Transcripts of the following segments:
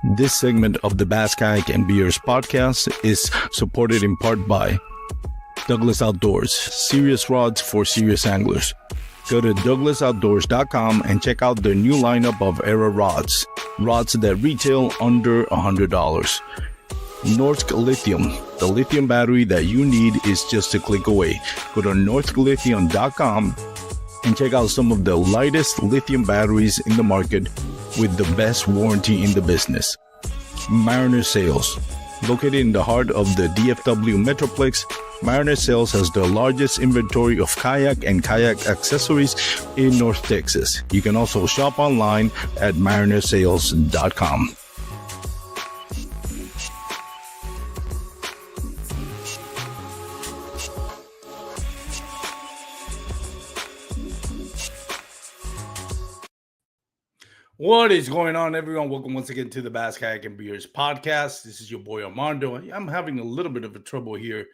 This segment of the Bass, Kayak, and Beers podcast is supported in part by Douglas Outdoors, serious rods for serious anglers. Go to douglasoutdoors.com and check out their new lineup of Era rods that retail under $100. Norsk Lithium, the lithium battery that you need is just a click away. Go to norsklithium.com and check out some of the lightest lithium batteries in the market with the best warranty in the business. Mariner Sales, located in the heart of the DFW Metroplex, Mariner Sales has the largest inventory of kayak and kayak accessories in North Texas. You can also shop online at marinersales.com. What is going on, everyone? Welcome once again to the Bass, Kayak, and Beers podcast. This is your boy Armando. I'm having a little bit of a trouble here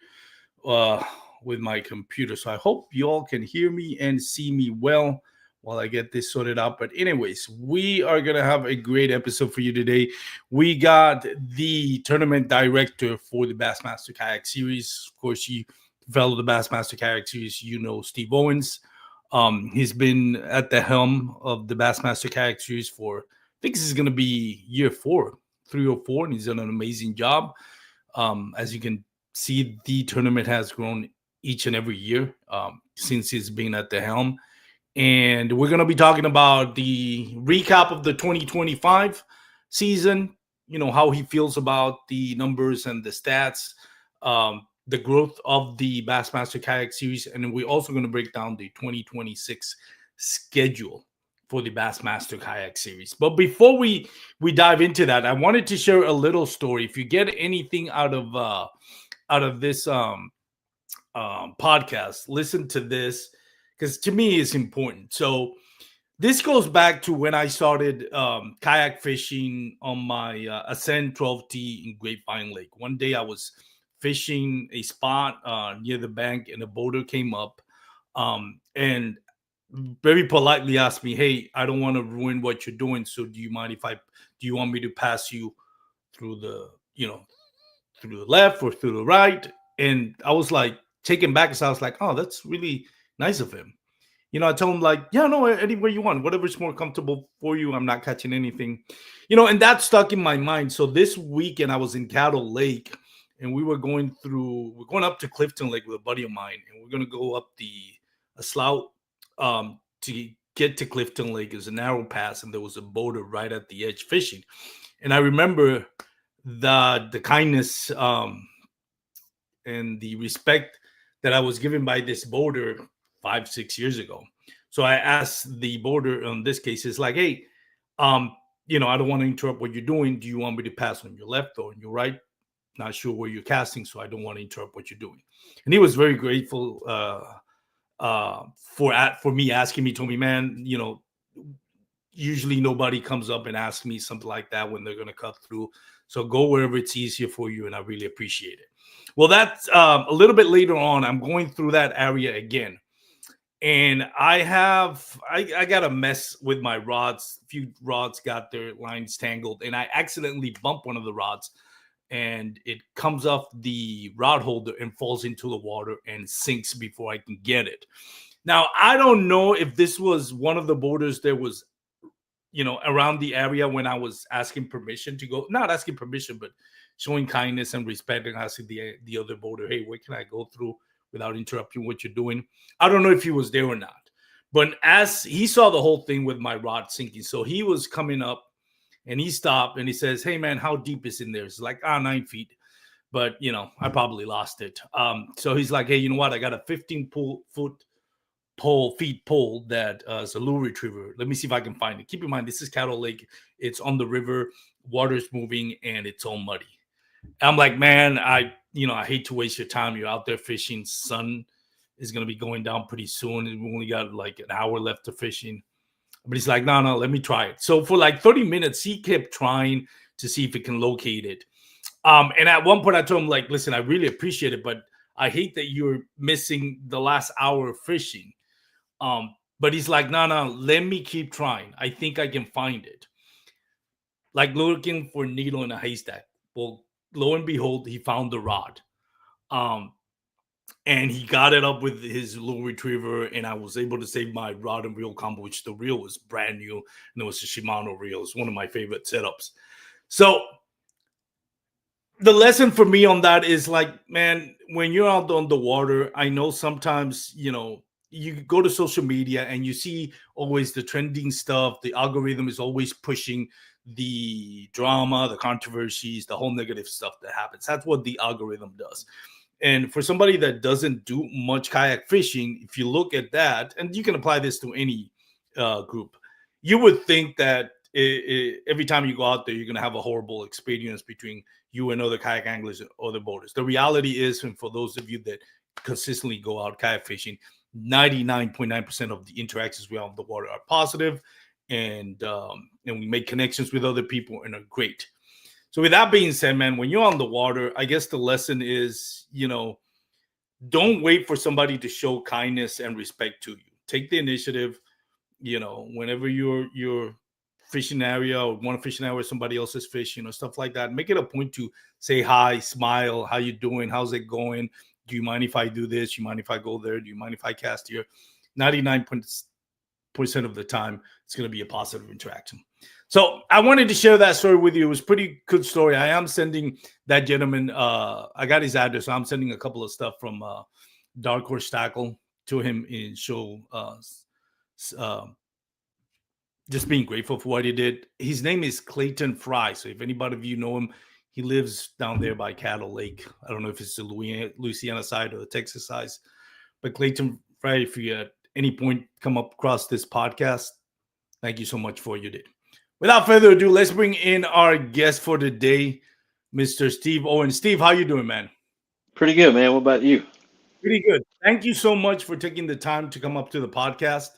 with my computer, so I hope you all can hear me and see me well while I get this sorted out. But anyways, we are going to have a great episode for you today. We got the tournament director for the Bassmaster Kayak Series. Of course, you follow the Bassmaster Kayak Series, you know Steve Owens. He's been at the helm of the Bassmaster Kayak Series for, I think this is going to be year 3 or 4, and he's done an amazing job. As you can see, the tournament has grown each and every year since he's been at the helm. And we're going to be talking about the recap of the 2025 season, you know, how he feels about the numbers and the stats, the growth of the Bassmaster Kayak Series, and we're also going to break down the 2026 schedule for the Bassmaster Kayak Series. But before we dive into that, I wanted to share a little story. If you get anything out of this podcast, listen to this, because to me it's important. So this goes back to when I started kayak fishing on my Ascend 12T in Grapevine Lake. One day I was fishing a spot near the bank, and a boater came up and very politely asked me, "Hey, I don't want to ruin what you're doing, so do you mind if do you want me to pass you through the left or through the right?" And I was like taken back, because I was like, "Oh, that's really nice of him." I told him, like, "Yeah, no, anywhere you want, whatever's more comfortable for you. I'm not catching anything," and that stuck in my mind. So this weekend I was in Cattle Lake, and we're going up to Clifton Lake with a buddy of mine, and we're going to go up a slough to get to Clifton Lake. Is a narrow pass, and there was a boater right at the edge fishing. And I remember the kindness and the respect that I was given by this boater 5-6 years ago. So I asked the boater, in this case, is like, "Hey, I don't want to interrupt what you're doing. Do you want me to pass on your left or on your right? Not sure where you're casting, so I don't want to interrupt what you're doing." And he was very grateful for me asking me. Told me, "Man, usually nobody comes up and asks me something like that when they're going to cut through. So go wherever it's easier for you, and I really appreciate it." Well, that's a little bit later on. I'm going through that area again, and I got a mess with my rods. A few rods got their lines tangled, and I accidentally bumped one of the rods, and it comes off the rod holder and falls into the water and sinks before I can get it. Now, I don't know if this was one of the boaters that was, around the area when I was asking permission to go, not asking permission, but showing kindness and respect, and asking the other boater, "Hey, where can I go through without interrupting what you're doing?" I don't know if he was there or not, but as he saw the whole thing with my rod sinking, so he was coming up, and he stopped and he says, "Hey, man, how deep is in there?" It's like, 9 feet. But, I probably lost it. So he's like, "Hey, you know what? I got a 15-foot feet pole that is a lure retriever. Let me see if I can find it." Keep in mind, this is Cattle Lake. It's on the river. Water's moving, and it's all muddy. I'm like, "Man, I hate to waste your time. You're out there fishing. Sun is going to be going down pretty soon. We only got like an hour left to fishing." But he's like, "No, let me try it." So for like 30 minutes, he kept trying to see if he can locate it. And at one point I told him, like, "Listen, I really appreciate it, but I hate that you're missing the last hour of fishing." But he's like, no, let me keep trying. I think I can find it. like looking for a needle in a haystack. Well, lo and behold, he found the rod. Um, and he got it up with his little retriever, and I was able to save my rod and reel combo, which the reel was brand new, and it was a Shimano reel. It's one of my favorite setups. So the lesson for me on that is like, man, when you're out on the water, I know sometimes, you go to social media and you see always the trending stuff. The algorithm is always pushing the drama, the controversies, the whole negative stuff that happens. That's what the algorithm does. And for somebody that doesn't do much kayak fishing, if you look at that, and you can apply this to any group, you would think that every time you go out there, you're going to have a horrible experience between you and other kayak anglers and other boaters. The reality is, and for those of you that consistently go out kayak fishing, 99.9% of the interactions we have on the water are positive, and we make connections with other people and are great. So with that being said, man, when you're on the water, I guess the lesson is, don't wait for somebody to show kindness and respect to you. Take the initiative. Whenever you're fishing area or want to fish an area where somebody else is fishing or stuff like that, make it a point to say hi, smile, how you doing, how's it going, do you mind if I do this, do you mind if I go there, do you mind if I cast here? 99% of the time it's going to be a positive interaction. So I wanted to share that story with you. It was a pretty good story. I am sending that gentleman, I got his address, so I'm sending a couple of stuff from Dark Horse Tackle to him and show just being grateful for what he did. His name is Clayton Fry. So if anybody of you know him, he lives down there by Cattle Lake. I don't know if it's the Louisiana side or the Texas side, but Clayton Fry, if you at any point come up across this podcast, thank you so much for what you did. Without further ado, let's bring in our guest for the day, Mr. Steve Owens. Steve, how you doing, man? Pretty good, man. What about you? Pretty good. Thank you so much for taking the time to come up to the podcast.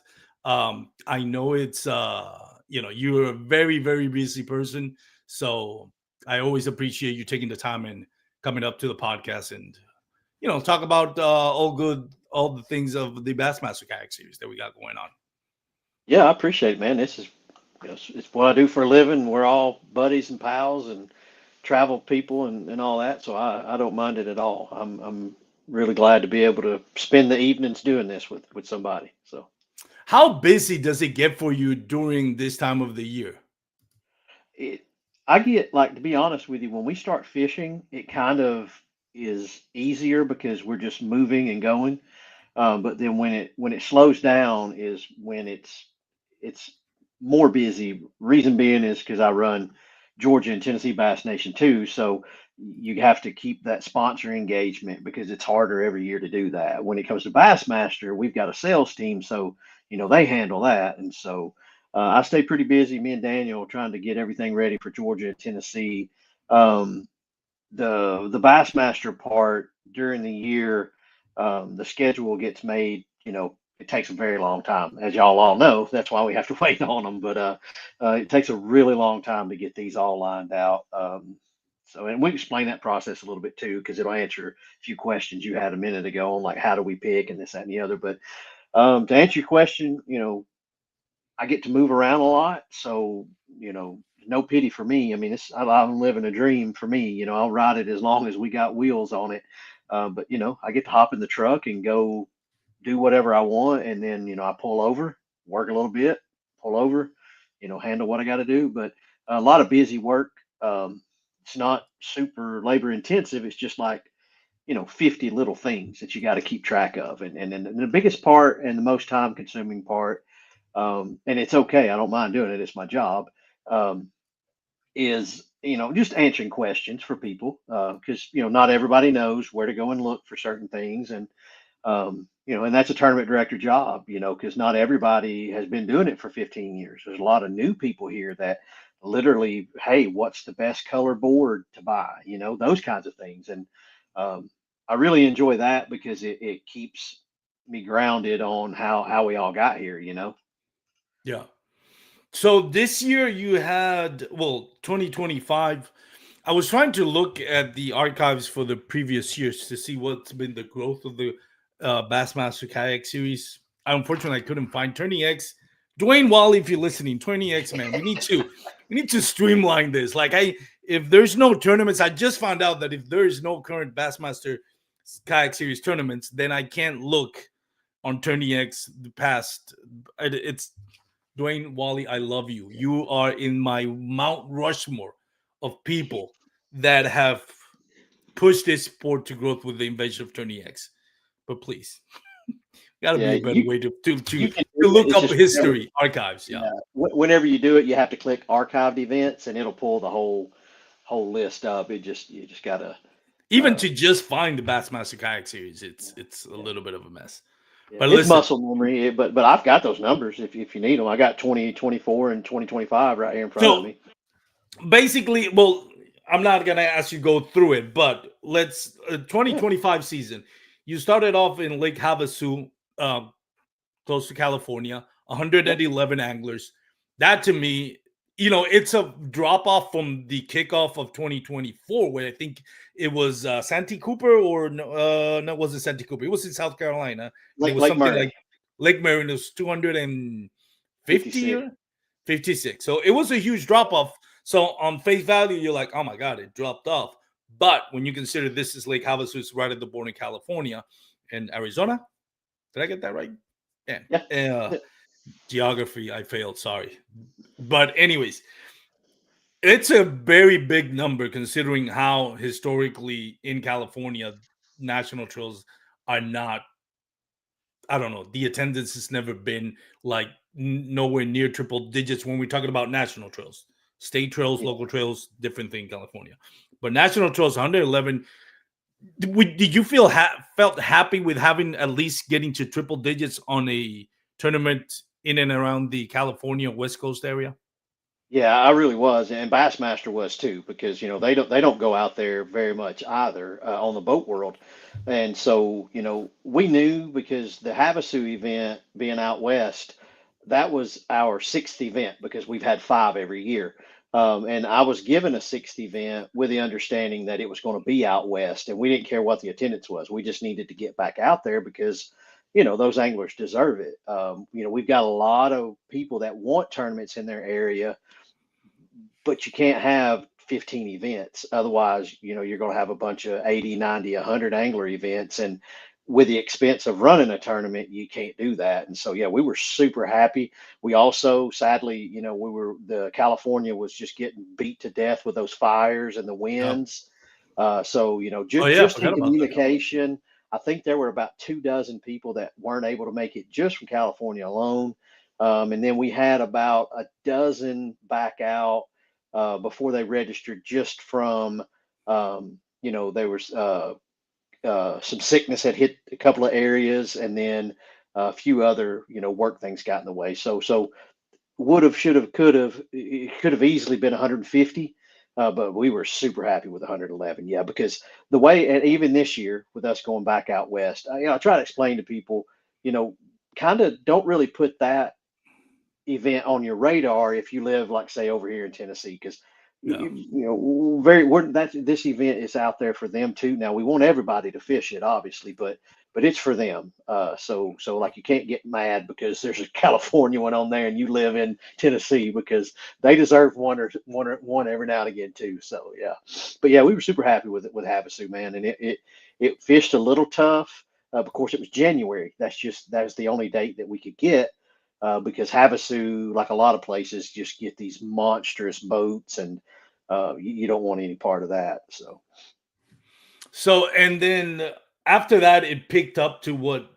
I know it's you're a very, very busy person, so I always appreciate you taking the time and coming up to the podcast and talk about all the things of the Bassmaster kayak series that we got going on. Yeah, I appreciate it, man. This is it's what I do for a living. We're all buddies and pals and travel people and all that, so I don't mind it at all. I'm really glad to be able to spend the evenings doing this with somebody. So How busy does it get for you during this time of the year? it I get like to be honest with you, when we start fishing, it kind of is easier because we're just moving and going. But then when it slows down is when it's more busy. Reason being is because I run Georgia and Tennessee Bass Nation too, so you have to keep that sponsor engagement because it's harder every year to do that. When it comes to Bassmaster, we've got a sales team, so they handle that, and so I stay pretty busy. Me and Daniel trying to get everything ready for Georgia and Tennessee. Um, the Bassmaster part during the year, the schedule gets made. It takes a very long time, as y'all all know. That's why we have to wait on them. But it takes a really long time to get these all lined out. And we explain that process a little bit too, because it'll answer a few questions you had a minute ago on like how do we pick and this, that, and the other. But to answer your question, I get to move around a lot, so no pity for me. I mean, I'm living a dream for me. I'll ride it as long as we got wheels on it. But I get to hop in the truck and go do whatever I want, and then I pull over, work a little bit, pull over, handle what I got to do. But a lot of busy work. It's not super labor intensive. It's just like 50 little things that you got to keep track of, and the biggest part and the most time consuming part, and it's okay. I don't mind doing it. It's my job. Um, is just answering questions for people because not everybody knows where to go and look for certain things, and that's a tournament director job, because not everybody has been doing it for 15 years. There's a lot of new people here that literally, hey, what's the best color board to buy, those kinds of things. And I really enjoy that because it keeps me grounded on how we all got here. Yeah. So this year you had, 2025. I was trying to look at the archives for the previous years to see what's been the growth of the Bassmaster Kayak series. Unfortunately, I couldn't find Turning X Dwayne Wally, if you're listening, 20X man, we need to streamline this. Like if there's no tournaments, I just found out that if there is no current Bassmaster Kayak Series tournaments, then I can't look on 20X the past. It's Dwayne Wally, I love you. You are in my Mount Rushmore of people that have pushed this sport to growth with the invention of 20X. But please, got to be Yeah, a better way you can to do it. look It's up just whenever, history archives. Yeah. yeah, whenever you do it, you have to click archived events, and it'll pull the whole list up. You just gotta. Even Uh, to just find the Bassmaster Kayak Series, it's a yeah, little bit of a mess. yeah, But it's listen, muscle memory, but I've got those numbers if you need them. I got 2024 and 2025 right here in front of so me. basically, well, I'm not gonna ask you to go through it, but let's 2025 season. You started off in Lake Havasu, close to California, Yep. 111 anglers. That to me, it's a drop off from the kickoff of 2024, where I think it was Santee Cooper or no, it wasn't Santee Cooper. It was in South Carolina, and it was Lake something Murray, like Lake Mary. It was 250 56. or 56. So it was a huge drop off. So on face value, you're like, oh my god, it dropped off. But when you consider this is Lake Havasu, it's right at the border in California and Arizona. Did I get that right? Yeah. Yeah. Geography, I failed. Sorry. But, anyways, it's a very big number considering how historically in California, national trails are not, I don't know, the attendance has never been like nowhere near triple digits when we're talking about national trails. State trails, Yeah. local trails, different thing in California. But national trails, 111. Did you felt happy with having at least getting to triple digits on a tournament in and around the California West Coast area? Yeah, I really was, and Bassmaster was too, because they don't go out there very much either on the boat world, and so we knew because the Havasu event being out west, that was our sixth event because we've had five every year, and I was given a sixth event with the understanding that it was going to be out west, and we didn't care what the attendance was. We just needed to get back out there because those anglers deserve it. We've got a lot of people that want tournaments in their area, but you can't have 15 events. Otherwise, you're going to have a bunch of 80, 90, 100 angler events. And with the expense of running a tournament, you can't do that. And so, yeah, we were super happy. We also, sadly, the California was just getting beat to death with those fires and the Yeah. winds. So, Oh yeah, I just in forgot about that. communication, I think there were about 2 dozen people that weren't able to make it just from California alone. And then we had about a dozen back out before they registered just from there was some sickness had hit a couple of areas, and then a few other work things got in the way. So would have, should have, could have, it could have easily been 150. But we were super happy with 111. Yeah, because the way, and even this year with us going back out west, I try to explain to people, you know, kind of don't really put that event on your radar if you live, like, say, over here in Tennessee, because Yeah. this event is out there for them too. Now we want everybody to fish it, obviously, but it's for them. So like, you can't get mad because there's a California one on there and you live in Tennessee, because they deserve one every now and again too. So yeah, but yeah, we were super happy with it with Havasu, man, and it fished a little tough. Of course, it was January. That's the only date that we could get, because Havasu, like a lot of places, just get these monstrous boats, and you don't want any part of that. So and then after that, it picked up to what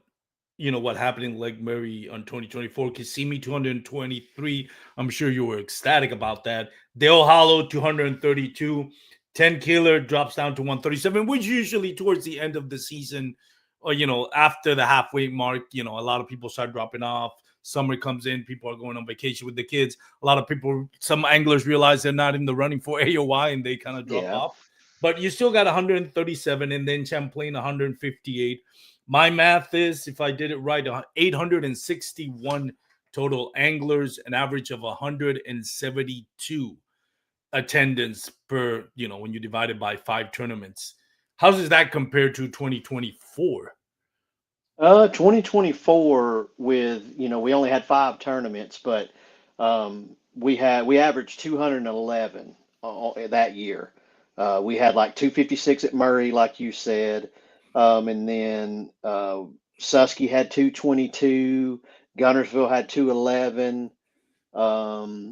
happened in Lake Murray on 2024. Kissimmee 223. I'm sure you were ecstatic about that. Dale Hollow 232. 10 Killer drops down to 137, which usually towards the end of the season, or after the halfway mark, a lot of people start dropping off. Summer comes in, people are going on vacation with the kids. A lot of people, some anglers realize they're not in the running for AOY and they kind of drop Yeah, off. But you still got 137, and then Champlain 158. My math is, if I did it right, 861 total anglers, an average of 172 attendance per, when you divide it by 5 tournaments. How does that compare to 2024? 2024 with, we only had 5 tournaments, but we averaged 211 that year. We had like 256 at Murray, like you said, and then Susky had 222, Gunnersville had 211.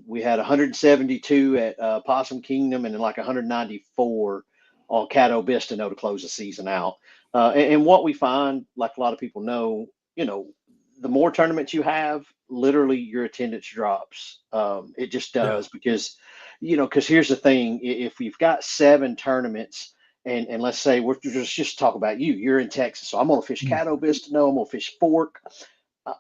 We had 172 at Possum Kingdom and then like 194 on Caddo Bistino to close the season out. And what we find, like a lot of people know, you know, the more tournaments you have, literally your attendance drops. It just Yeah. does because here's the thing: if we've got 7 tournaments, and let's say we're just talk about you're in Texas, so I'm gonna fish Mm. Caddo Bistino, I'm gonna fish Fork,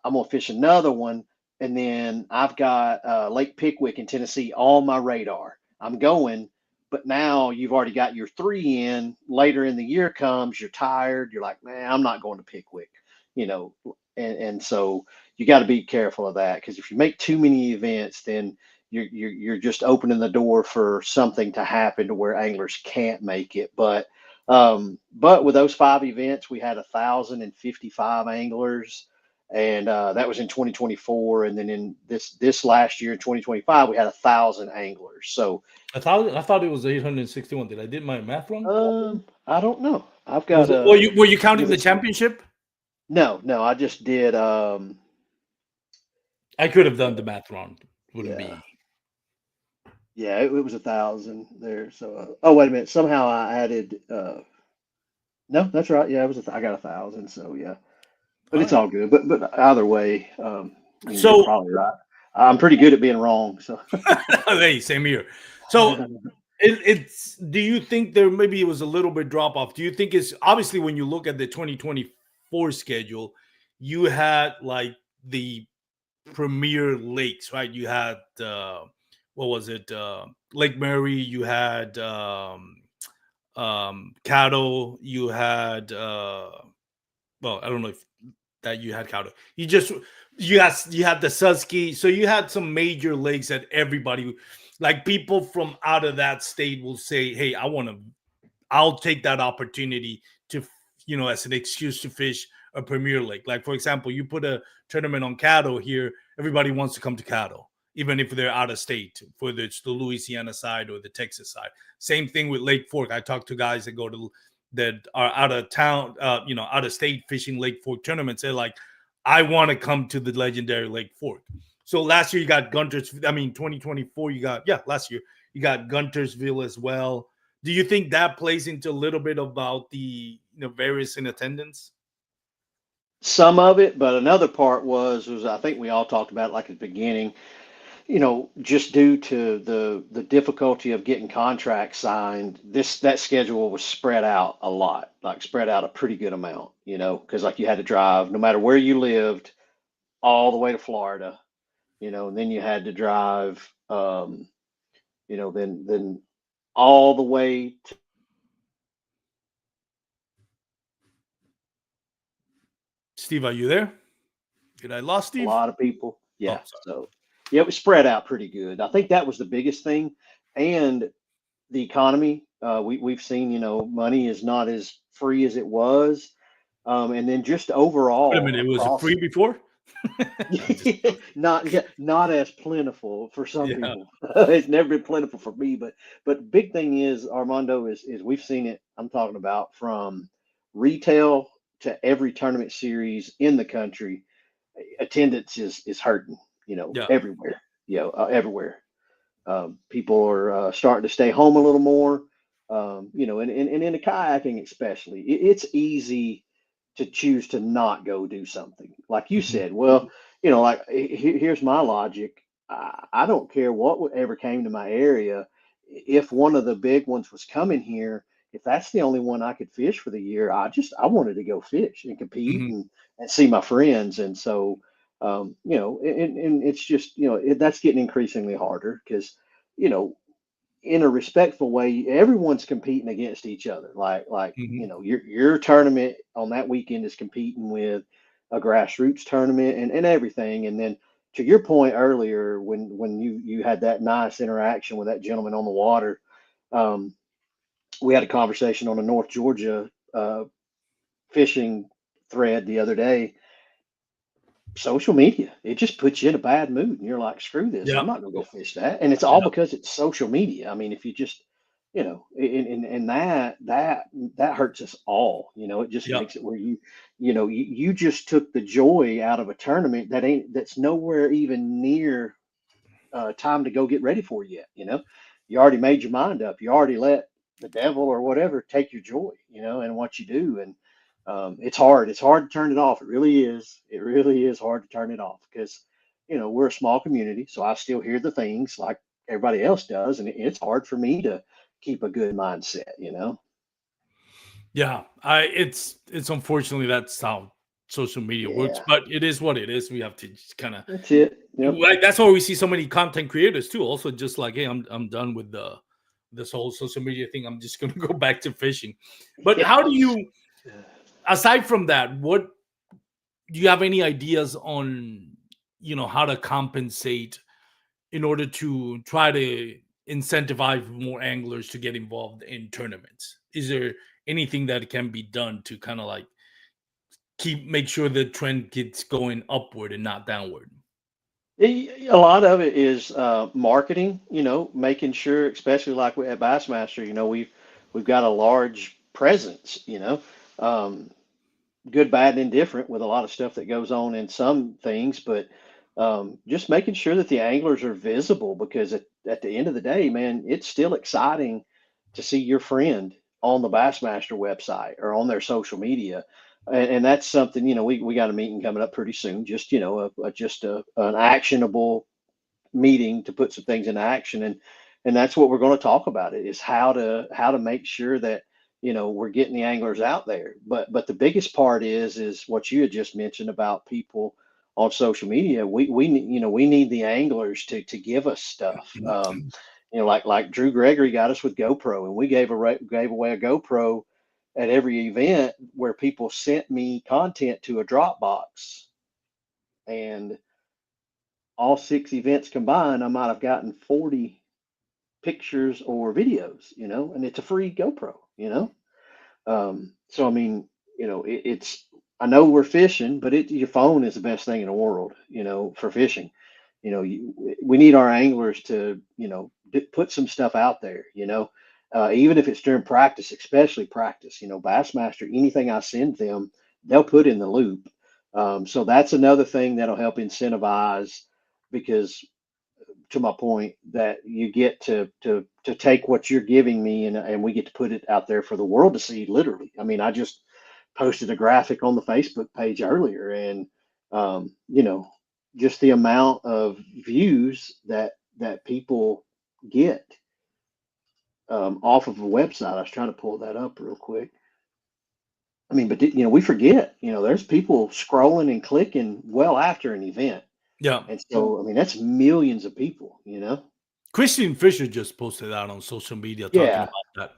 I'm gonna fish another one, and then I've got Lake Pickwick in Tennessee on my radar. I'm going, but now you've already got your 3 in. Later in the year comes, you're tired. You're like, man, I'm not going to Pickwick, you know, and so you got to be careful of that because if you make too many events, then you're just opening the door for something to happen to where anglers can't make it. But with those 5 events, we had 1,055 anglers, and that was in 2024. And then in this last year in 2025, we had 1,000 anglers. So I thought it was 861. Did I did my math wrong? I don't know. I've Was got it? Were you counting give the it championship? no. I just did. I could have done the math wrong. Wouldn't Yeah, be. yeah. It was 1,000 there. So oh wait a minute. Somehow I added. No, that's right. Yeah, I got 1,000. So yeah, but All it's right. all good. But either way, you're So, probably right. I'm pretty good at being wrong. So hey, same here. So, it's. Do you think there maybe it was a little bit drop off? Do you think it's obviously when you look at the 2024 schedule, you had like the premier lakes, right? You had what was it? Lake Mary. You had Caddo. You had well, I don't know if that you had Caddo. You had the Susky. So you had some major lakes that everybody, like people from out of that state, will say, "Hey, I'll take that opportunity to, as an excuse to fish a Premier Lake." Like, for example, you put a tournament on Caddo here, everybody wants to come to Caddo, even if they're out of state, whether it's the Louisiana side or the Texas side. Same thing with Lake Fork. I talk to guys that are out of town, out of state fishing Lake Fork tournaments. They're like, I want to come to the legendary Lake Fork. So last year you got Gunter's. I mean, 2024 you got last year you got Guntersville as well. Do you think that plays into a little bit about the various in attendance? some of it, but another part was I think we all talked about it like at the beginning. Just due to the difficulty of getting contracts signed, that schedule was spread out a lot, like spread out a pretty good amount, because like you had to drive no matter where you lived all the way to Florida, and then you had to drive, then all the way to Steve, are you there? Did I lost a Steve? lot of people. Yeah, Oh, sorry. so yeah, it was spread out pretty good. I think that was the biggest thing, and the economy. We've seen, money is not as free as it was. And then just Wait a overall minute. Was it across, free before? I'm just joking. not as plentiful for some Yeah. people. It's never been plentiful for me, but big thing is Armando is we've seen it. I'm talking about from retail to every tournament series in the country. Attendance is hurting, Yeah. everywhere, everywhere. People are starting to stay home a little more, and in the kayaking especially, it's easy to choose to not go do something. Like you Mhm. said, well, like here's my logic. I don't care what ever came to my area. If one of the big ones was coming here, if that's the only one I could fish for the year, I wanted to go fish and compete Mhm. and see my friends. And so, and it's just, that's getting increasingly harder because, you know, in a respectful way, everyone's competing against each other. Like Mhm. your tournament on that weekend is competing with a grassroots tournament and everything. And then to your point earlier, when you had that nice interaction with that gentleman on the water, we had a conversation on a North Georgia fishing thread the other day. Social media, it just puts you in a bad mood, and you're like, screw this, I'm Yeah. not gonna go fish that. And it's all Yeah. because it's social media. I mean, if you just, and that hurts us all. It just Yeah. makes it where you just took the joy out of a tournament that's nowhere even near time to go get ready for yet. You already made your mind up. You already let the devil or whatever take your joy, and what you do. And it's hard. It's hard to turn it off. It really is. It really is hard to turn it off because, we're a small community. So I still hear the things like everybody else does. And it's hard for me to keep a good mindset. Yeah. It's unfortunately that's how social media works, Yeah, but it is what it is. We have to just kind of that's it. Yep. like that's why we see so many content creators too. Also, just like, hey, I'm done with the this whole social media thing. I'm just gonna go back to fishing. But Yeah. how do you, aside from that, what do you have any ideas on, how to compensate in order to try to incentivize more anglers to get involved in tournaments? Is there anything that can be done to kind of like make sure the trend gets going upward and not downward? A lot of it is marketing, making sure, especially like at Bassmaster, we've got a large presence, um, good, bad, and indifferent with a lot of stuff that goes on in some things, but just making sure that the anglers are visible because at the end of the day, man, it's still exciting to see your friend on the Bassmaster website or on their social media. And that's something, we got a meeting coming up pretty soon, just, an actionable meeting to put some things into action. And that's what we're going to talk about, it is how to make sure that we're getting the anglers out there. But the biggest part is what you had just mentioned about people on social media. We need the anglers to give us stuff. Like Drew Gregory got us with GoPro, and we gave away a GoPro at every event where people sent me content to a Dropbox. And all 6 events combined, I might have gotten 40 pictures or videos, and it's a free GoPro. So I mean, I know we're fishing, but your phone is the best thing in the world, for fishing. We need our anglers to, put some stuff out there, even if it's during practice, especially practice. Bassmaster, anything I send them, they'll put in the loop. So that's another thing that'll help incentivize, because to my point, that you get to take what you're giving me, and we get to put it out there for the world to see, literally. I mean, I just posted a graphic on the Facebook page earlier, and um, you know just the amount of views that people get off of a website. I was trying to pull that up real quick. I mean, but we forget, there's people scrolling and clicking well after an event. Yeah. And so, I mean, that's millions of people. Christian Fisher just posted out on social media talking Yeah, about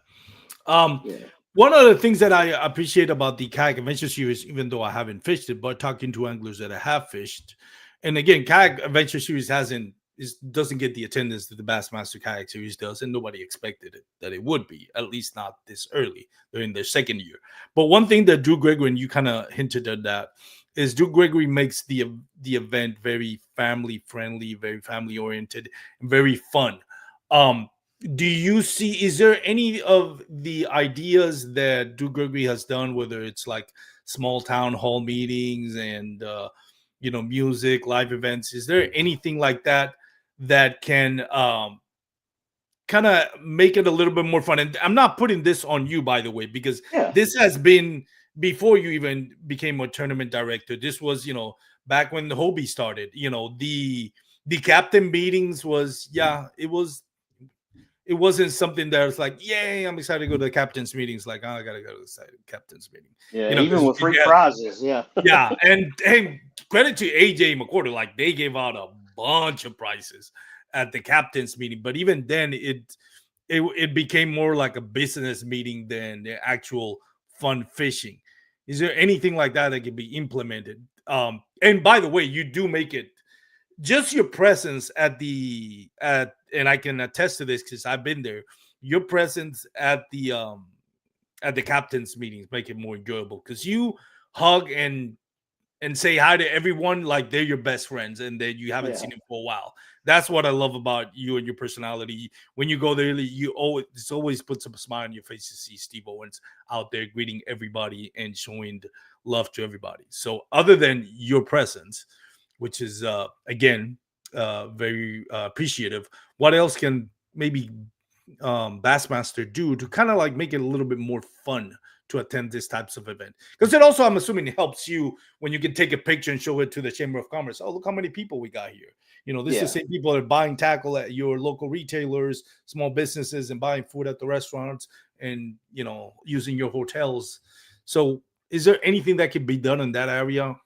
that. yeah, One of the things that I appreciate about the Kayak Adventure Series, even though I haven't fished it, but talking to anglers that I have fished, and again, Kayak Adventure Series doesn't get the attendance that the Bassmaster Kayak Series does, and nobody expected it that it would be, at least not this early. They're in their second year. But one thing that Drew Gregory, and you kind of hinted at that, is Drew Gregory makes the event very family friendly, very family oriented, and very fun. Um, do you see, is there any of the ideas that Drew Gregory has done, whether it's like small town hall meetings and music, live events, is there anything like that that can kind of make it a little bit more fun? And I'm not putting this on you, by the way, because yeah, this has been before you even became a tournament director. This was, back when the Hobie started. The captain meetings was, yeah, it wasn't something that was like, yay, I'm excited to go to the captain's meetings. Like, oh, I gotta go to the captain's meeting, yeah. Even because with free prizes, yeah, yeah, and credit to AJ McCorder, like they gave out a bunch of prizes at the captain's meeting, but even then, it became more like a business meeting than the actual fun fishing. Is there anything like that that can be implemented? And by the way, you do make it just your presence and I can attest to this because I've been there. Your presence at the captain's meetings make it more enjoyable because you hug and say hi to everyone like they're your best friends and that you haven't Yeah. seen them for a while. That's what I love about you and your personality. When you go there, you always it's always puts a smile on your face to see Steve Owens out there greeting everybody and showing love to everybody. So other than your presence, which is again very appreciative, what else can maybe Bassmaster do to kind of like make it a little bit more fun to attend this types of event? Because it also, I'm assuming, it helps you when you can take a picture and show it to the Chamber of Commerce. Oh, look how many people we got here. You know, this is Yeah. the same people that are buying tackle at your local retailers, small businesses, and buying food at the restaurants, and using your hotels. So, is there anything that can be done in that area?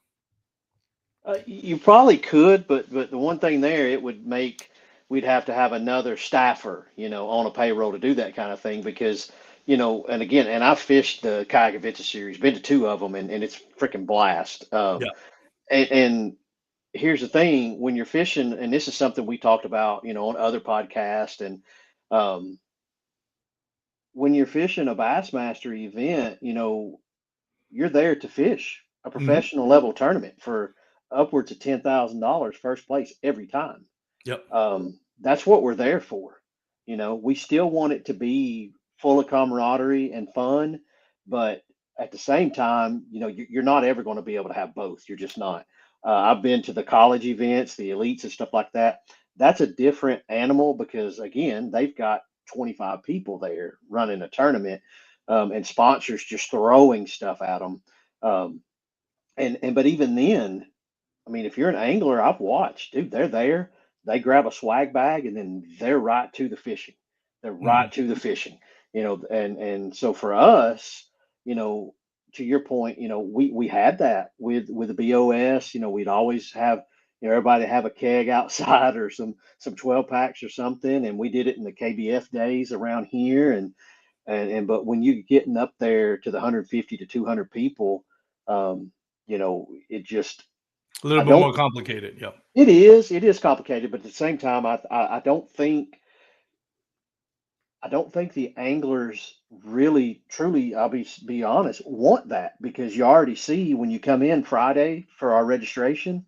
You probably could, but the one thing there, it would make we'd have to have another staffer, on a payroll to do that kind of thing because, and again, and I've fished the Kayak Adventure Series, been to two of them, and it's freaking blast. Yeah. And here's the thing: when you're fishing, and this is something we talked about, on other podcasts, and um, when you're fishing a Bassmaster event, you're there to fish a Hmm. professional level tournament for upwards of $10,000 first place every time. Yep. That's what we're there for. We still want it to be full of camaraderie and fun, but at the same time, you're not ever going to be able to have both. You're just not. I've been to the college events, the elites and stuff like that. That's a different animal because again, they've got 25 people there running a tournament, and sponsors just throwing stuff at them. Um, and but even then, I mean, if you're an angler, I've watched, dude, they're there. They grab a swag bag and then they're right to the fishing. They're Hmm. right to the fishing, and so for us, you know, to your point, we had that with the BOS. We'd always have, everybody have a keg outside or some 12 packs or something, and we did it in the KBF days around here, and but when you're getting up there to the 150 to 200 people, it just A little I bit more don't complicated. Yep. it is complicated, but at the same time, I don't think the anglers really, truly, I'll be honest, want that because you already see when you come in Friday for our registration,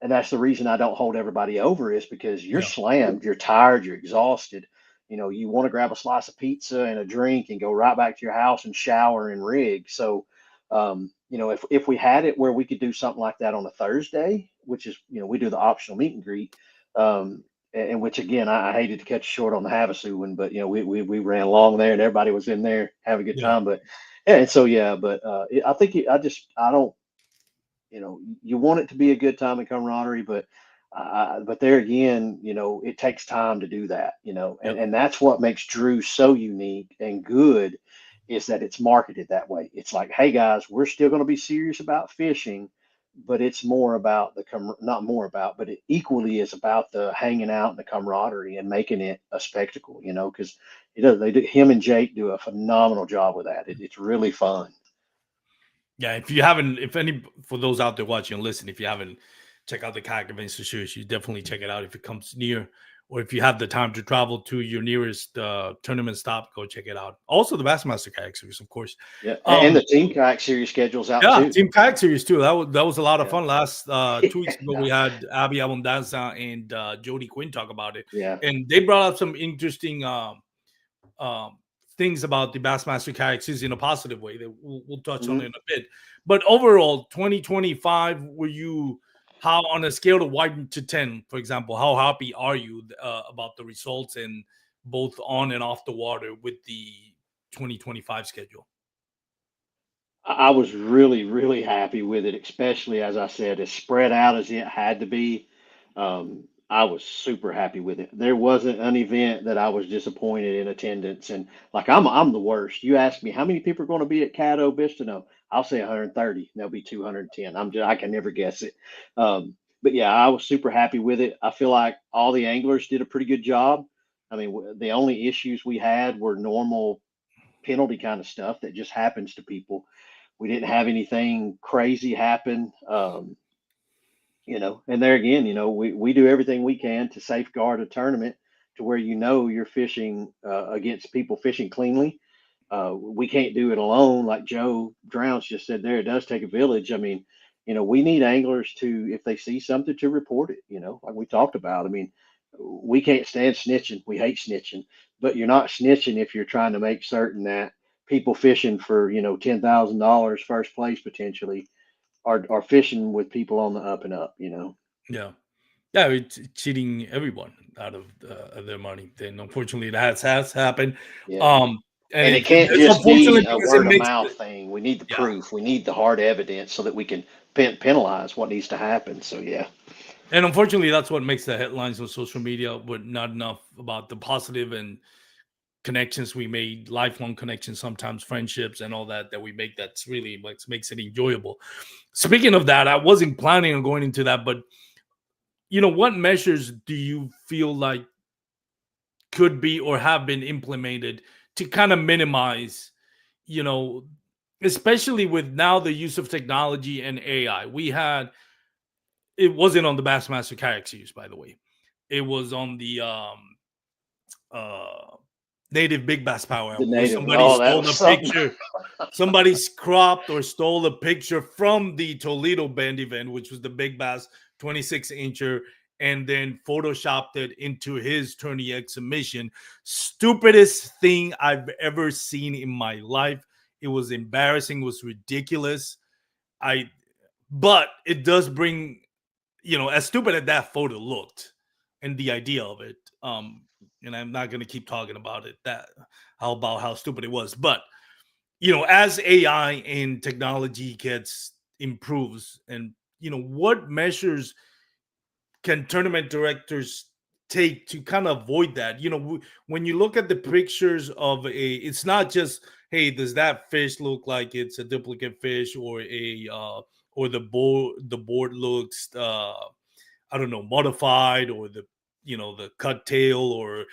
and that's the reason I don't hold everybody over is because you're Yeah. slammed, you're tired, you're exhausted. You want to grab a slice of pizza and a drink and go right back to your house and shower and rig. So, if we had it where we could do something like that on a Thursday, which is, we do the optional meet and greet, and which again, I hated to cut you short on the Havasu one, but we ran along there and everybody was in there having a good Yeah. time. But yeah, and so yeah, but I think I don't, you want it to be a good time and camaraderie, but there again, it takes time to do that, and Yep. and that's what makes Drew so unique and good is that it's marketed that way. It's like, hey guys, we're still going to be serious about fishing, but it's more about not more about, but it equally is about the hanging out and the camaraderie and making it a spectacle, because him and Jake do a phenomenal job with that. It's really fun. Yeah, if you haven't, if any, for those out there watching and listening, if you haven't checked out the Kayak Adventure Series, you definitely check it out if it comes near, or if you have the time to travel to your nearest tournament stop, go check it out. Also, the Bassmaster Kayak Series, of course. Yeah, and Um, the team kayak series schedules out yeah, too. Team Kayak Series too. That was a lot of Yeah. fun. Last 2 weeks ago, we had Abby Abondanza and Jody Quinn talk about it, Yeah. and they brought up some interesting um, things about the Bassmaster kayaks in a positive way that we'll touch on Mhm. in a bit. But overall, 2025, were you how on a scale of 1 to 10, for example, how happy are you about the results and both on and off the water with the 2025 schedule? I was really, really happy with it, especially as I said, as spread out as it had to be. I was super happy with it. There wasn't an event that I was disappointed in attendance, and like I'm the worst. You ask me how many people are going to be at Caddo Bistano, I'll say 130. There'll be 210. I can never guess it. But yeah, I was super happy with it. I feel like all the anglers did a pretty good job. I mean, the only issues we had were normal penalty kind of stuff that just happens to people. We didn't have anything crazy happen. And there again, we do everything we can to safeguard a tournament to where you're fishing against people fishing cleanly. We can't do it alone. Like Joe Drowns just said there, it does take a village. I mean, we need anglers to, if they see something, to report it, like we talked about. I mean, we can't stand snitching. We hate snitching, but you're not snitching if you're trying to make certain that people fishing for, $10,000 first place potentially are fishing with people on the up and up. Yeah. Yeah, it's cheating everyone out of their money. Then unfortunately, that has happened. Yeah. Um, and And it can't it's just unfortunate be a because it word of makes mouth thing. We need the yeah. proof. We need the hard evidence so that we can penalize what needs to happen. So yeah, And unfortunately, that's what makes the headlines on social media, but not enough about the positive and connections we made, lifelong connections, sometimes friendships and all that we make. That's really what makes it enjoyable. Speaking of that, I wasn't planning on going into that, but what measures do you feel like could be or have been implemented to kind of minimize, you know, especially with now the use of technology and AI? It wasn't on the Bassmaster kayak series, by the way. It was on the uh native big bass power the hour where native. somebody Oh, that stole was the something. picture. Somebody's cropped or stole a picture from the Toledo Bend event, which was the big bass 26-incher, and then photoshopped it into his tourney exhibition. Stupidest thing I've ever seen in my life. It was embarrassing, it was ridiculous. I but it does bring, as stupid as that photo looked and the idea of it. And I'm not gonna keep talking about it, that how about how stupid it was. But as AI and technology gets improves, and what measures can tournament directors take to kind of avoid that? When you look at the pictures of it's not just, hey, does that fish look like it's a duplicate fish, or the board looks I don't know, modified, or the cut tail or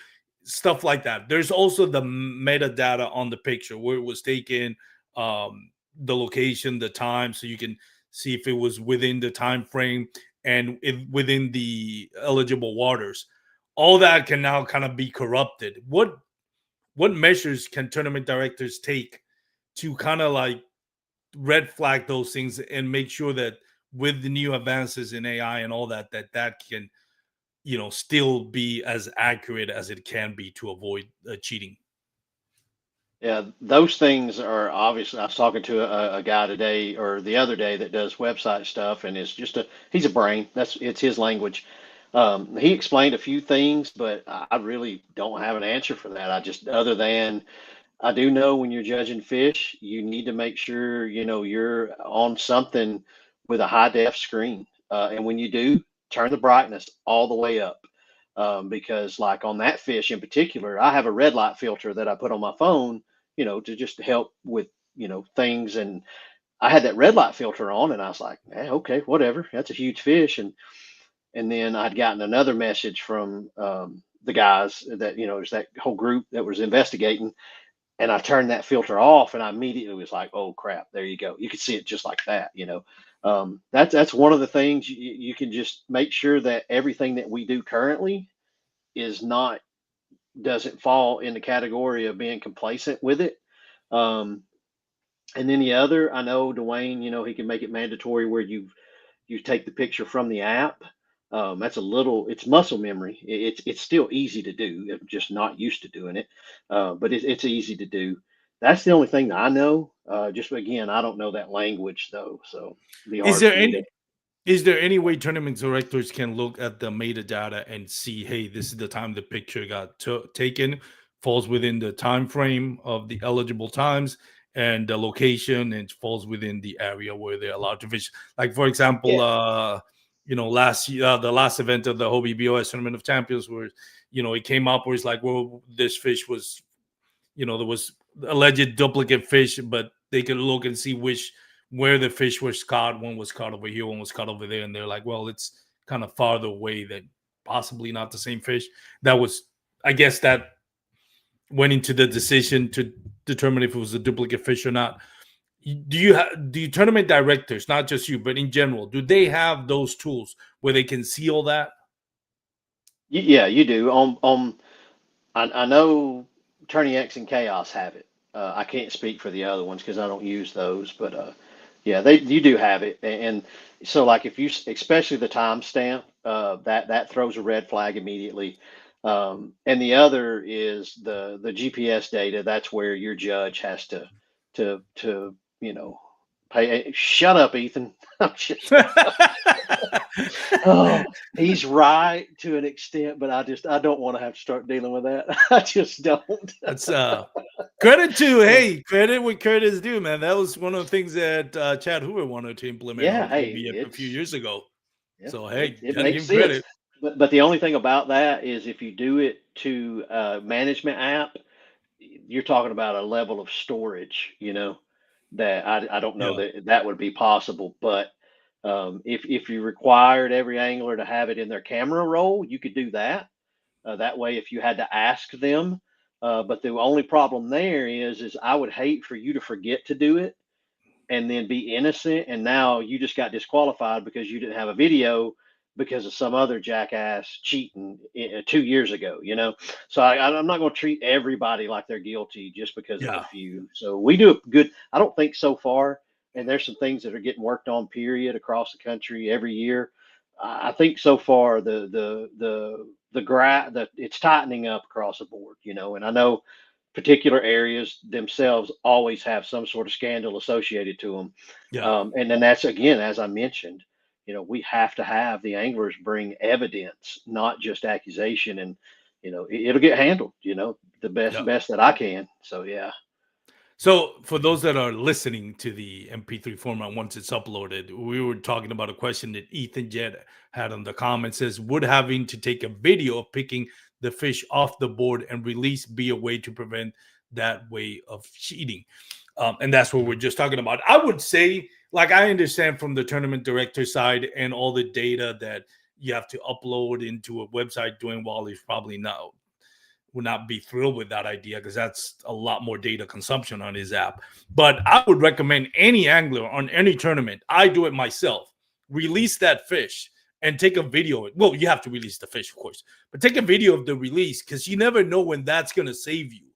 stuff like that. There's also the metadata on the picture, where it was taken, the location, the time, so you can see if it was within the time frame and within the eligible waters. All that can now kind of be corrupted. What measures can tournament directors take to kind of like red flag those things and make sure that with the new advances in AI and all that can still be as accurate as it can be to avoid cheating? Yeah, those things are obviously. I was talking to a guy today or the other day that does website stuff, and he's a brain. It's his language. He explained a few things, but I really don't have an answer for that. I just, other than I do know when you're judging fish, you need to make sure you're on something with a high def screen, and when you do, turn the brightness all the way up, because like on that fish in particular, I have a red light filter that I put on my phone, to just help with things, and I had that red light filter on, and I was like, okay, whatever, that's a huge fish, and then I'd gotten another message from the guys that there's that whole group that was investigating, and I turned that filter off, and I immediately was like, "Oh crap! There you go. You can see it just like that." That's one of the things you can just make sure that everything that we do currently is not doesn't fall in the category of being complacent with it. Um, and then the other, I know Dwayne, he can make it mandatory where you take the picture from the app. That's it's muscle memory. It's still easy to do. I'm just not used to doing it, but it's easy to do. That's the only thing that I know. Just again, I don't know that language though, so it'd be Is hard there for me to. any Is there any way tournament directors can look at the metadata and see, hey, this is the time the picture got taken, falls within the time frame of the eligible times, and the location, and falls within the area where they're allowed to fish? Like, for example, Yeah, last year, the last event of the Hobie BOS Tournament of Champions, where it came up where it's like, well, this fish was, there was alleged duplicate fish, but they could look and see where the fish was caught. One was caught over here, one was caught over there, and they're like, well, it's kind of farther away, that possibly not the same fish. That was, I guess, that went into the decision to determine if it was a duplicate fish or not. Do you tournament directors, not just you, but in general, do they have those tools where they can see all that? yeah, you do. I know Tourney X and Chaos have it. I can't speak for the other ones because I don't use those, but yeah, you do have it, and so like if you especially the timestamp, that throws a red flag immediately. And the other is the GPS data. That's where your judge has to you know pay. Shut up, Ethan. I'm just, oh, he's right to an extent, but I don't want to have to start dealing with that. I just don't. That's credit to credit what credit is due, man. That was one of the things that Chad Hoover wanted to implement Yeah, on hey, OBF a few years ago. yeah, So it, hey, it gotta give makes him sense. credit. But the only thing about that is if you do it to a management app, you're talking about a level of storage, that I don't know Yeah, that that would be possible. But if you required every angler to have it in their camera roll, you could do that. That way, if you had to ask them, but the only problem there is I would hate for you to forget to do it and then be innocent, and now you just got disqualified because you didn't have a video because of some other jackass cheating 2 years ago. So I'm not going to treat everybody like they're guilty just because of a yeah, few. So we do a good. I don't think so far, and there's some things that are getting worked on period across the country every year. I think so far the it's tightening up across the board. And I know particular areas themselves always have some sort of scandal associated to them. yeah. And then that's again, as I mentioned, we have to have the anglers bring evidence, not just accusation, and it'll get handled. The Yeah. best that I can. So yeah. So, for those that are listening to the MP3 format once it's uploaded, we were talking about a question that Ethan Jett had on the comments. Says, would having to take a video of picking the fish off the board and release be a way to prevent that way of cheating? And that's what we're just talking about. I would say, like, I understand from the tournament director side and all the data that you have to upload into a website doing while he's probably not would not be thrilled with that idea because that's a lot more data consumption on his app. But I would recommend any angler on any tournament. I do it myself. Release that fish and take a video. Well, you have to release the fish, of course, but take a video of the release because you never know when that's going to save you.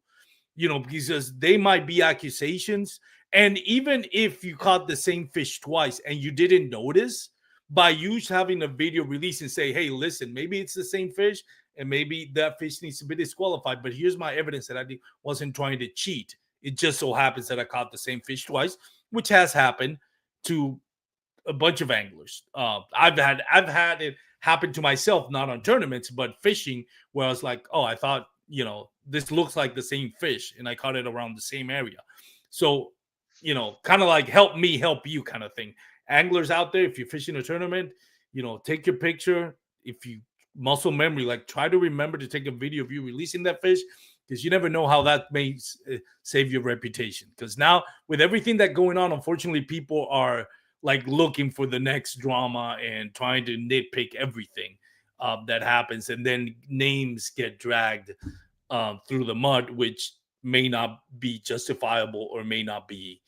Because they might be accusations. And even if you caught the same fish twice and you didn't notice, by you having a video release and say, hey, listen, maybe it's the same fish and maybe that fish needs to be disqualified, but here's my evidence that I wasn't trying to cheat. It just so happens that I caught the same fish twice, which has happened to a bunch of anglers. I've had it happen to myself, not on tournaments, but fishing, where I was like, oh, I thought, this looks like the same fish, and I caught it around the same area. So, kind of like help me help you kind of thing. Anglers out there, if you're fishing a tournament, take your picture. If you muscle memory, like try to remember to take a video of you releasing that fish, because you never know how that may save your reputation. Because now with everything that going on, unfortunately, people are like looking for the next drama and trying to nitpick everything that happens, and then names get dragged through the mud, which may not be justifiable or may not be,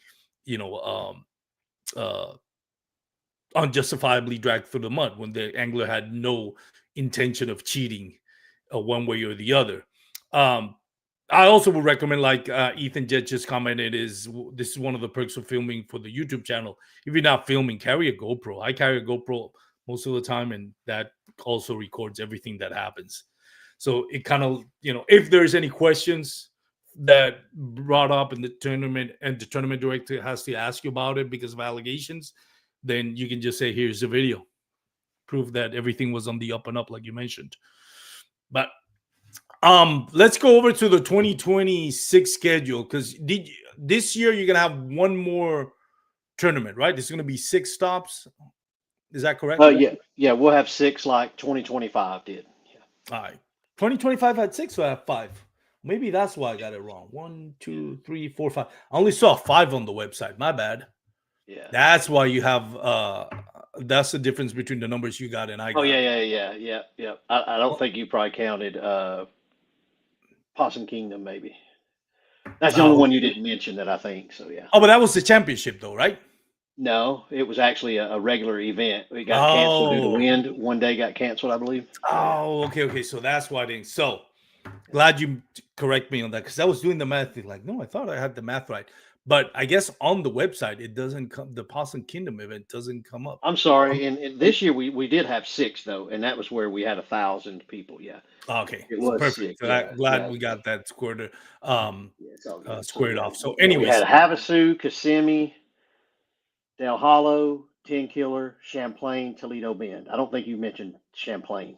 uh, unjustifiably dragged through the mud when the angler had no intention of cheating one way or the other. I also would recommend, like Ethan Jett just commented, this is one of the perks of filming for the YouTube channel. If you're not filming, carry a GoPro. I carry a GoPro most of the time, and that also records everything that happens. So it kind of, if there's any questions that brought up in the tournament and the tournament director has to ask you about it because of allegations, then you can just say, here's the video. Prove that everything was on the up and up, like you mentioned. But let's go over to the 2026 schedule, because this year you're gonna have one more tournament, right? There's gonna be 6 stops. Is that correct? Yeah, we'll have 6 like 2025 did. All right. 2025 had 6, so I have 5. Maybe that's why I got it wrong. 1, 2, 3, 4, 5. I only saw 5 on the website. My bad. Yeah. That's why you have that's the difference between the numbers you got and I got. Oh yeah. I don't think you probably counted Possum Kingdom, maybe. That's the only one you didn't mention that I think. So yeah. Oh, but that was the championship though, right? No, it was actually a regular event. It got canceled due to wind. One day got canceled, I believe. Oh, okay. So that's why I didn't. So Glad you correct me on that because I was doing the math. Like, no, I thought I had the math right, but I guess on the website it doesn't come. The Possum Kingdom event doesn't come up. I'm Um, sorry. And this year we did have six though, and that was where we had 1,000 people. Yeah, okay, it so was perfect. six. So Yeah, glad yeah, we got that yeah. It's all good. So squared yeah, off. So, yeah. We had anyways, Havasu, Kissimmee, Del Hollow, Ten Killer, Champlain, Toledo Bend. I don't think you mentioned Champlain.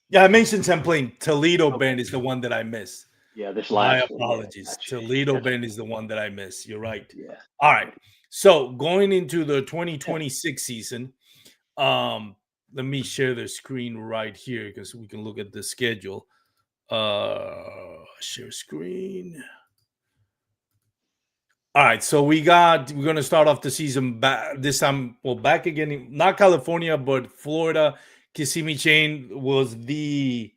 yeah, I mentioned Champlain. Toledo Okay. Bend is the one that I missed. Yeah, this My last one. Yeah, apologies. gotcha. Toledo That's Bend is the one that I missed. You're right. yeah. All right. So going into the 2026 season, um, let me share the screen right here because we can look at the schedule. Share screen. All right, so we're gonna start off the season back this time. Well, back again, not California, but Florida. Kissimmee Chain was the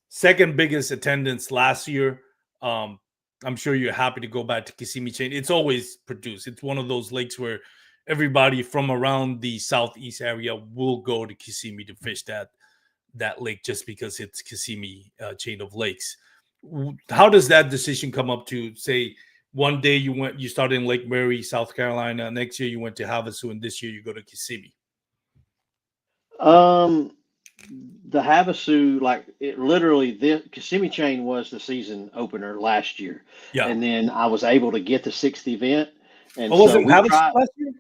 second biggest attendance last year. Um, I'm sure you're happy to go back to Kissimmee Chain. It's always produced. It's one of those lakes where everybody from around the southeast area will go to Kissimmee to fish that lake just because it's Kissimmee chain of lakes. How does that decision come up to say one day you started in Lake Mary, South Carolina, next year you went to Havasu, and this year you go to Kissimmee? Um, the Havasu, like it literally, the Kissimmee Chain was the season opener last year, Yeah. and then I was able to get the sixth event, and Oh, was so it we Havasu tried. last year?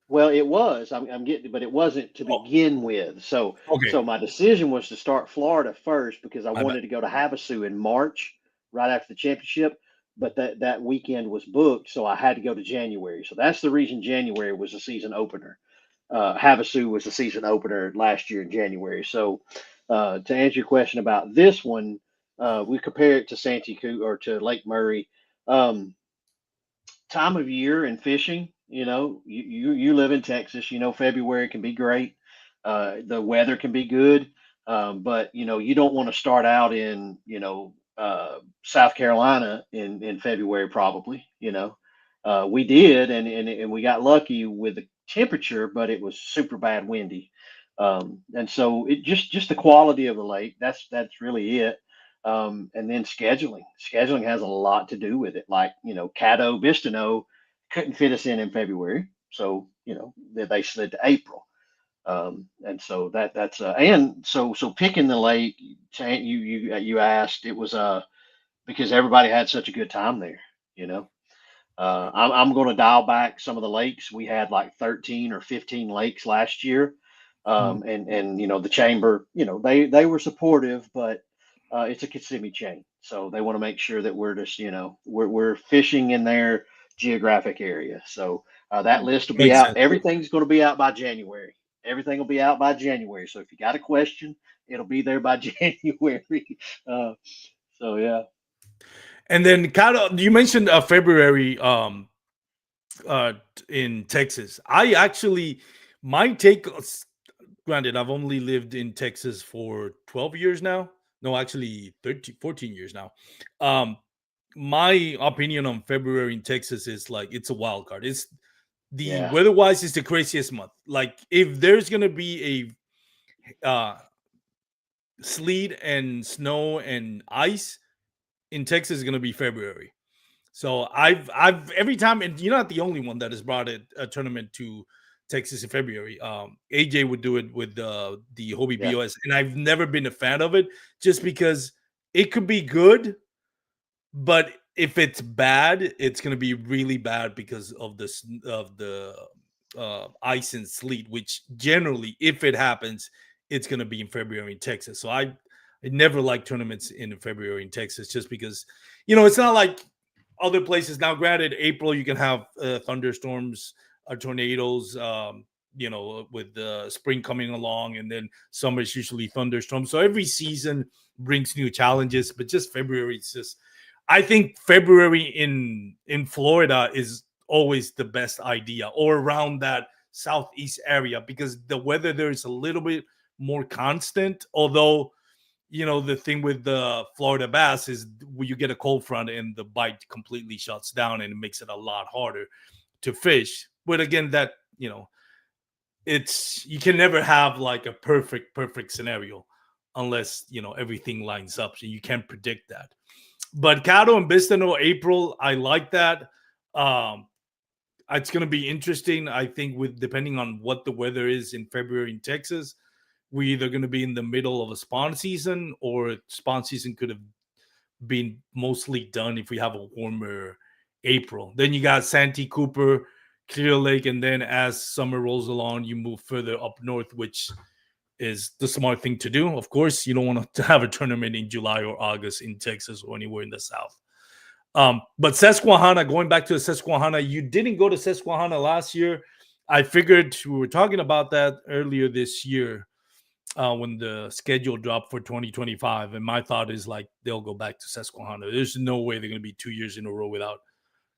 Well, it was. I'm getting, but it wasn't to Oh, begin with. So, okay. so my decision was to start Florida first because I My bad. wanted to go to Havasu in March, right after the championship. But that weekend was booked, so I had to go to January. So that's the reason January was the season opener. Havasu was the season opener last year in January. So, to answer your question about this one, we compare it to Santee Coo or to Lake Murray. Um, Time of year and fishing, you live in Texas, February can be great. The weather can be good. But you don't want to start out in, South Carolina in February, probably, we did, and we got lucky with the temperature, but it was super bad windy. And so it just the quality of the lake, that's really it. And then scheduling has a lot to do with it. Like, Caddo Vistano couldn't fit us in February, so they slid to April. And so that's and so picking the lake, you asked, it was because everybody had such a good time there. you know I'm going to dial back some of the lakes. We had like 13 or 15 lakes last year. Mm. And the chamber, they were supportive, but it's a Kissimmee chain, so they want to make sure that we're just, we're fishing in their geographic area. So that list will be Makes out. sense. Everything's going to be out by January. Everything will be out by January. So if you got a question, it'll be there by January. Uh, so yeah. And then kind of you mentioned February uh in Texas. I actually my take granted I've only lived in Texas for 12 years now. No, actually 13 14 years now. Um my opinion on February in Texas is like it's a wild card. It's the Yeah. weather-wise is the craziest month. Like if there's going to be a sleet and snow and ice in Texas is going to be February. So I've every time, and you're not the only one that has brought a tournament to Texas in February. AJ would do it with the Hobie Yeah. BOS, and I've never been a fan of it just because it could be good, but if it's bad, it's gonna be really bad because of the ice and sleet, which generally, if it happens, it's gonna be in February in Texas. So I never like tournaments in February in Texas just because it's not like other places. Now, granted, April you can have thunderstorms, tornadoes. With the spring coming along, and then summer is usually thunderstorms. So every season brings new challenges, but just February, it's just I think February in Florida is always the best idea, or around that southeast area, because the weather there is a little bit more constant. Although, the thing with the Florida bass is when you get a cold front and the bite completely shuts down and it makes it a lot harder to fish. But again, that it's you can never have like a perfect scenario. unless everything lines up. So you can't predict that. But Caddo and Bistano April, I like that. Um, it's going to be interesting. I think with depending on what the weather is in February in Texas, we're either going to be in the middle of a spawn season, or spawn season could have been mostly done if we have a warmer April. Then you got Santee Cooper, Clear Lake, and then as summer rolls along, you move further up north, which is the smart thing to do. Of course, you don't want to have a tournament in July or August in Texas or anywhere in the South. But Susquehanna, going back to the Susquehanna, you didn't go to Susquehanna last year. I figured we were talking about that earlier this year when the schedule dropped for 2025. And my thought is like they'll go back to Susquehanna. There's no way they're going to be 2 years in a row without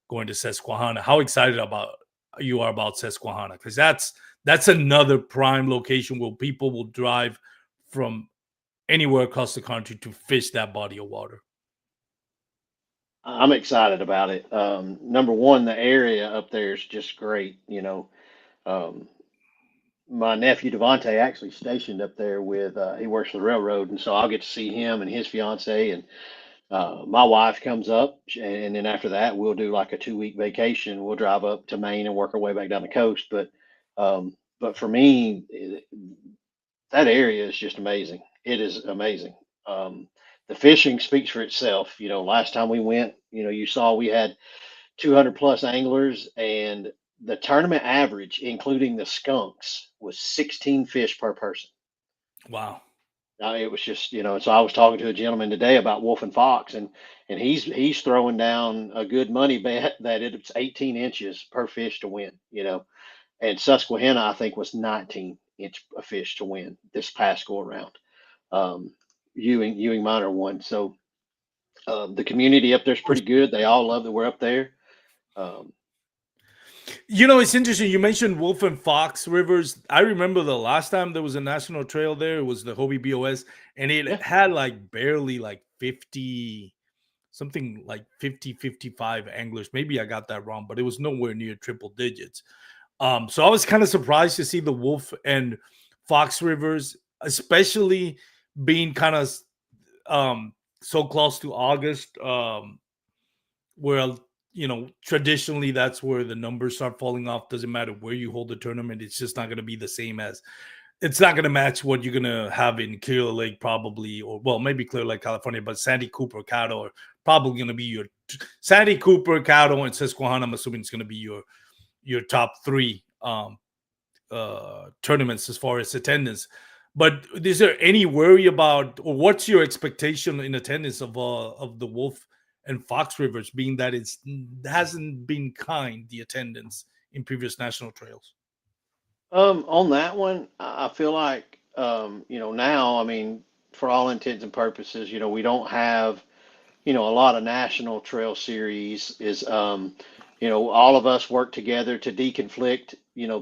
going to Susquehanna. How excited about you are about Susquehanna? Because that's another prime location where people will drive from anywhere across the country to fish that body of water. I'm excited about it. Number one, the area up there is just great. Um, my nephew Devontae actually stationed up there with he works for the railroad, and so I'll get to see him and his fiance, and my wife comes up, and then after that we'll do like a 2 week vacation. We'll drive up to Maine and work our way back down the coast. But for me, that area is just amazing. It is amazing. The fishing speaks for itself. Last time we went, you saw we had 200 plus anglers, and the tournament average, including the skunks, was 16 fish per person. Wow. It was just, so I was talking to a gentleman today about wolf and fox, and he's throwing down a good money bet that it's 18 inches per fish to win. And Susquehanna, I think, was 19-inch a fish to win this past go around. Um, Ewing Minor won. So the community up there's pretty good. They all love that we're up there. Um, It's interesting. You mentioned Wolf and Fox Rivers. I remember the last time there was a national trail there, it was the Hobie BOS, and it yeah, had like barely like 50, something like 50, 55 anglers. Maybe I got that wrong, but it was nowhere near triple digits. So I was kind of surprised to see the Wolf and Fox Rivers, especially being kind of so close to August. Where traditionally that's where the numbers start falling off. Doesn't matter where you hold the tournament, it's just not going to be the same as it's not going to match what you're going to have in Clear Lake probably, or well, maybe Clear Lake, California, but Santee Cooper, Caddo are probably going to be your Santee Cooper, Caddo, and Susquehanna. I'm assuming it's going to be your top three tournaments as far as attendance. But is there any worry about, or what's your expectation in attendance of the Wolf and Fox Rivers, being that it hasn't been kind the attendance in previous national trails? on that one, I feel like now, I mean, for all intents and purposes, we don't have a lot of national trail series is all of us work together to deconflict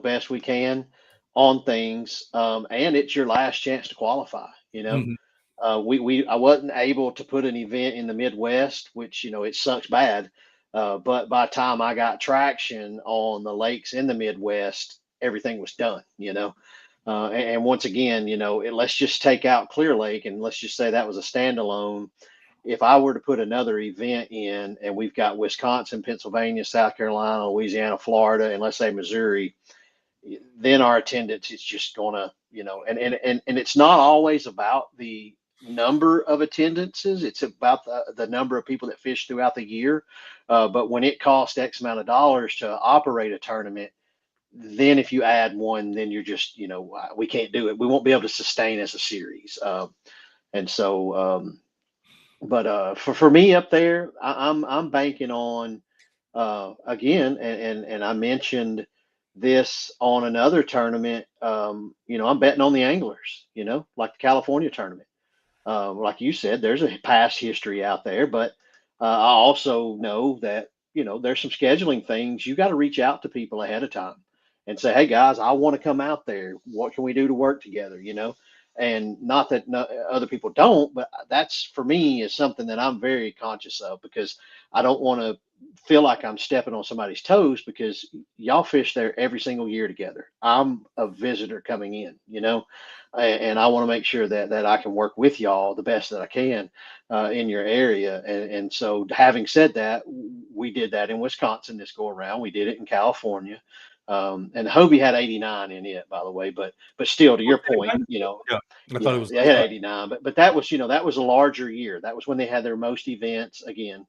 best we can on things, and it's your last chance to qualify. Mhm. I wasn't able to put an event in the Midwest, which it sucks bad, but by the time I got traction on the lakes in the Midwest, everything was done. And once again, let's just take out Clear Lake and let's just say that was a standalone. If I were to put another event in, and we've got Wisconsin, Pennsylvania, South Carolina, Louisiana, Florida, and let's say Missouri, then our attendance is just gonna, and it's not always about the number of attendances. It's about the number of people that fish throughout the year. But when it costs X amount of dollars to operate a tournament, then if you add one, then you're just, we can't do it. We won't be able to sustain as a series. And so, but for me up there, I'm banking on again, and I mentioned this on another tournament. I'm betting on the anglers. Like the California tournament. Like you said, there's a past history out there, but I also know that there's some scheduling things. You got to reach out to people ahead of time and say, "Hey guys, I want to come out there. What can we do to work together?" And not that no, other people don't, but that's for me is something that I'm very conscious of because I don't want to. feel like I'm stepping on somebody's toes because y'all fish there every single year together. I'm a visitor coming in, and I want to make sure that I can work with y'all the best that I can in your area. And so, having said that, we did that in Wisconsin this go around. We did it in California. And Hobie had 89 in it, by the way, but still, to your point, Yeah, I thought it yeah, was they had 89, but that was, that was a larger year. That was when they had their most events again.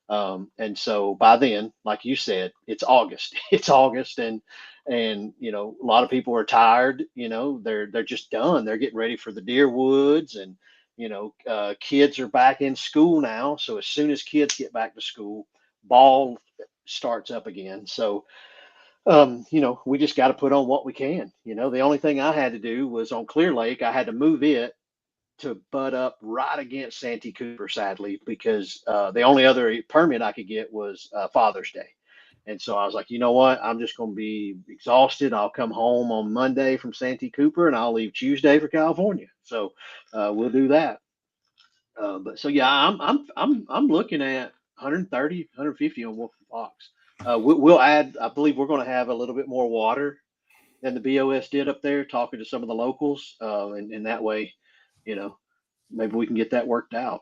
And so by then, like you said, it's August. It's August, and a lot of people are tired. They're just done. They're getting ready for the deer woods, and kids are back in school now. So as soon as kids get back to school, ball starts up again. So we just got to put on what we can. The only thing I had to do was on Clear Lake, I had to move it to butt up right against Santee Cooper, sadly, because the only other permit I could get was Father's Day. And so I was like, you know what? I'm just going to be exhausted. I'll come home on Monday from Santee Cooper and I'll leave Tuesday for California. So we'll do that. But so yeah, I'm looking at 130, 150 on Wolf and Fox. We'll add. I believe we're going to have a little bit more water than the BOS did up there. Talking to some of the locals, and that way, you know, maybe we can get that worked out.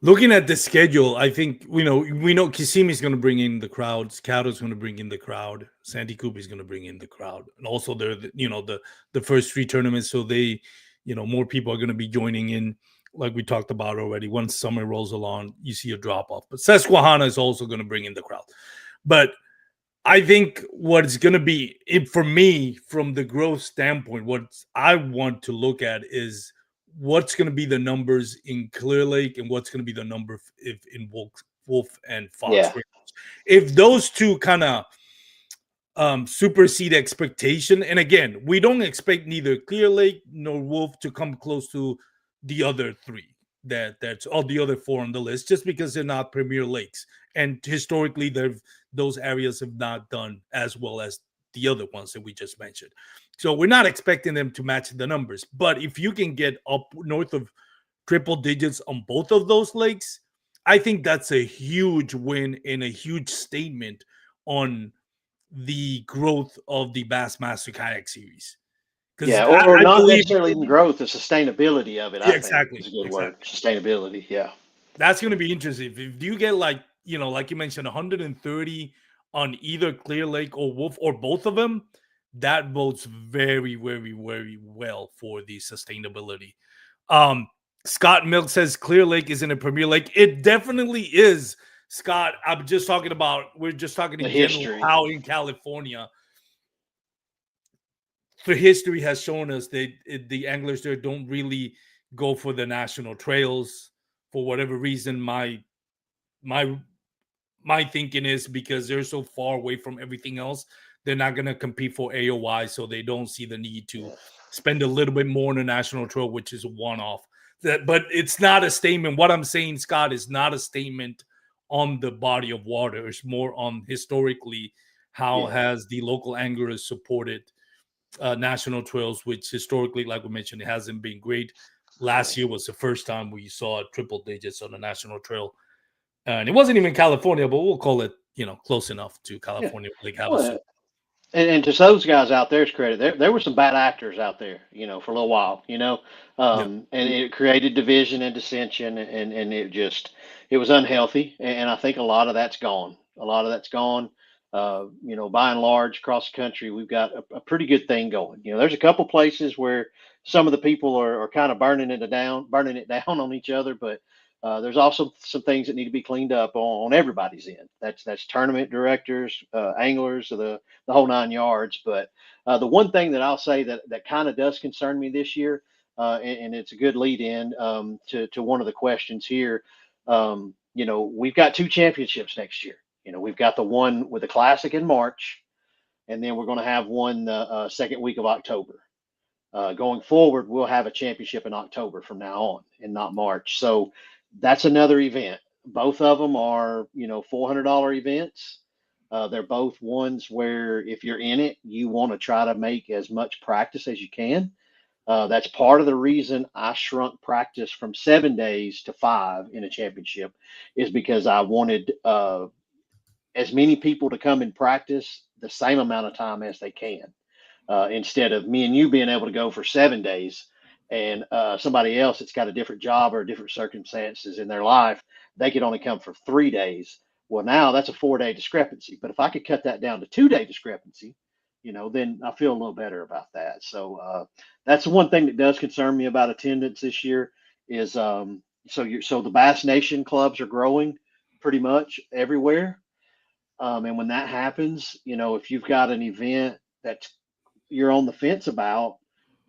looking at the schedule. I think we know Kissimmee going to bring in the crowd, Scato's going to bring in the crowd, Santee Cooper is going to bring in the crowd, and also they're the first three tournaments, so they more people are going to be joining in. Like we talked about already, once summer rolls along, you see a drop off. But Susquehanna is also going to bring in the crowd. But I think what it's going to be for me from the growth standpoint, what I want to look at is what's going to be the numbers in Clear Lake and what's going to be the number if in Wolf and Fox Yeah, Rivers. If those two kind of supersede expectation, and again, we don't expect neither Clear Lake nor Wolf to come close to the other three. That's all the other four on the list, just because they're not premier lakes, and historically, those areas have not done as well as the other ones that we just mentioned. So we're not expecting them to match the numbers, but if you can get up north of triple digits on both of those lakes, I think that's a huge win and a huge statement on the growth of the Bassmaster Kayak Series. Because yeah, I, or I not believe, necessarily even growth, the sustainability of it. I yeah, think exactly, is a good word. exactly. Sustainability. Yeah, That's going to be interesting. If you get like you mentioned, 130 on either Clear Lake or Wolf or both of them, that bodes very, very, very well for the sustainability. Um, Scott Milk says Clear Lake is in a Premier Lake. It definitely is, Scott. We're just talking the in general history. how in California the history has shown us that the anglers there don't really go for the national trails for whatever reason. My my thinking is because they're so far away from everything else, they're not going to compete for AOI, so they don't see the need to Yeah, spend a little bit more on a national trail, which is a one-off. But it's not a statement. What I'm saying, Scott, is not a statement on the body of water. It's more on historically how yeah, has the local anglers supported national trails, which historically, like we mentioned, it hasn't been great. yeah. Last year was the first time we saw triple digits on a national trail, and it wasn't even California, but we'll call it close enough to Yeah. California, Lake Havasu. Well, and to those guys out there's credit. There were some bad actors out there, for a little while, Yeah, and it created division and dissension, and it was unhealthy. And I think a lot of that's gone. A lot of that's gone. By and large, across the country, we've got a pretty good thing going. There's a couple places where some of the people are kind of burning it down on each other, but there's also some things that need to be cleaned up on everybody's end. That's tournament directors, anglers, the whole 9 yards. But the one thing that I'll say that kind of does concern me this year, and it's a good lead in to one of the questions here. We've got two championships next year. We've got the one with the Classic in March, and then we're going to have one the second week of October. Going forward, we'll have a championship in October from now on, and not March. So that's another event. Both of them are, $400 events. They're both ones where if you're in it, you want to try to make as much practice as you can. That's part of the reason I shrunk practice from 7 days to five in a championship, is because I wanted as many people to come and practice the same amount of time as they can, instead of me and you being able to go for 7 days, and somebody else that's got a different job or different circumstances in their life, they could only come for 3 days. Well, now that's a 4 day discrepancy. But if I could cut that down to 2 day discrepancy, then I feel a little better about that. So that's the one thing that does concern me about attendance this year is so the Bass Nation clubs are growing pretty much everywhere. And when that happens, if you've got an event that you're on the fence about,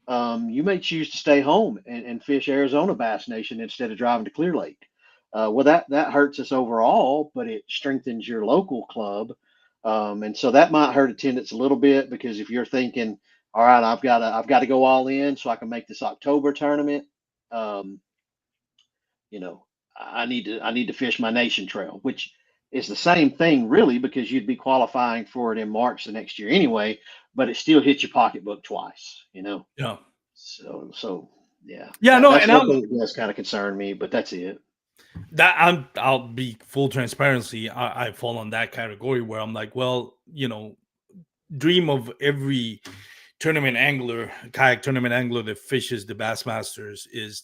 you may choose to stay home and fish Arizona Bass Nation instead of driving to Clear Lake. Well, that hurts us overall, but it strengthens your local club, and so that might hurt attendance a little bit because if you're thinking, all right, I've got to go all in so I can make this October tournament. Um, you know, I need to fish my nation trail, which is the same thing really because you'd be qualifying for it in March the next year anyway, but it still hits your pocketbook twice. Yeah. So yeah, Yeah, that, no, that's and one I'm thing that does kind of concern me, but that's it. I'll be full transparency. I fall on that category where I'm like, well, dream of every tournament angler, kayak tournament angler that fishes the Bassmasters is,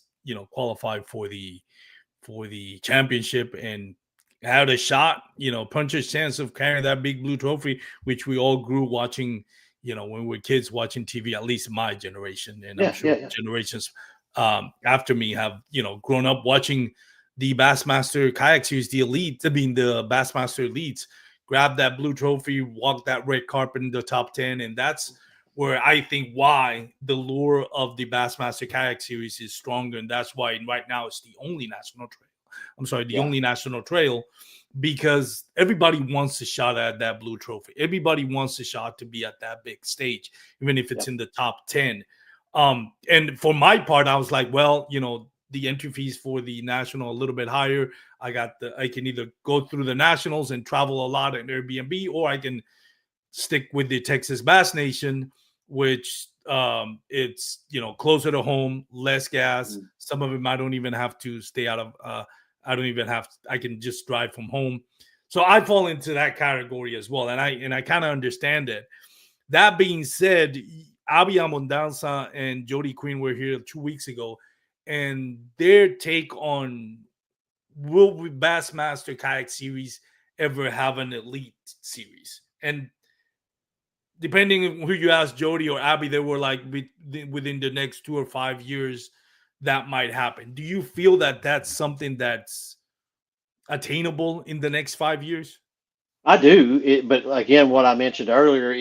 qualify for the championship and had a shot, puncher's chance of carrying that big blue trophy, which we all grew watching, when we were kids watching TV, at least my generation. And I'm Yeah, sure yeah, yeah. generations after me have, grown up watching the Bassmaster kayak series, the Bassmaster elites, grab that blue trophy, walk that red carpet in the top 10. And that's where I think why the lure of the Bassmaster kayak series is stronger. And that's why right now it's the only national trail. I'm sorry, the Yeah, only national trail, because everybody wants a shot at that blue trophy. Everybody wants a shot to be at that big stage, even if it's yep, in the top 10. And for my part, I was like, well, the entry fees for the national a little bit higher. I can either go through the nationals and travel a lot at Airbnb, or I can stick with the Texas Bass Nation, which it's closer to home, less gas. mm, Some of them I don't even have to stay out of. I don't even have. I can just drive from home. So I fall into that category as well, and I kind of understand it. That being said, Abi Amondanza and Jody Quinn were here 2 weeks ago, and their take on will Bassmaster Kayak Series ever have an elite series? And depending on who you ask, Jody or Abby, they were like within the next 2 or 5 years that might happen. Do you feel that that's something that's attainable in the next 5 years? I do. But again, what I mentioned earlier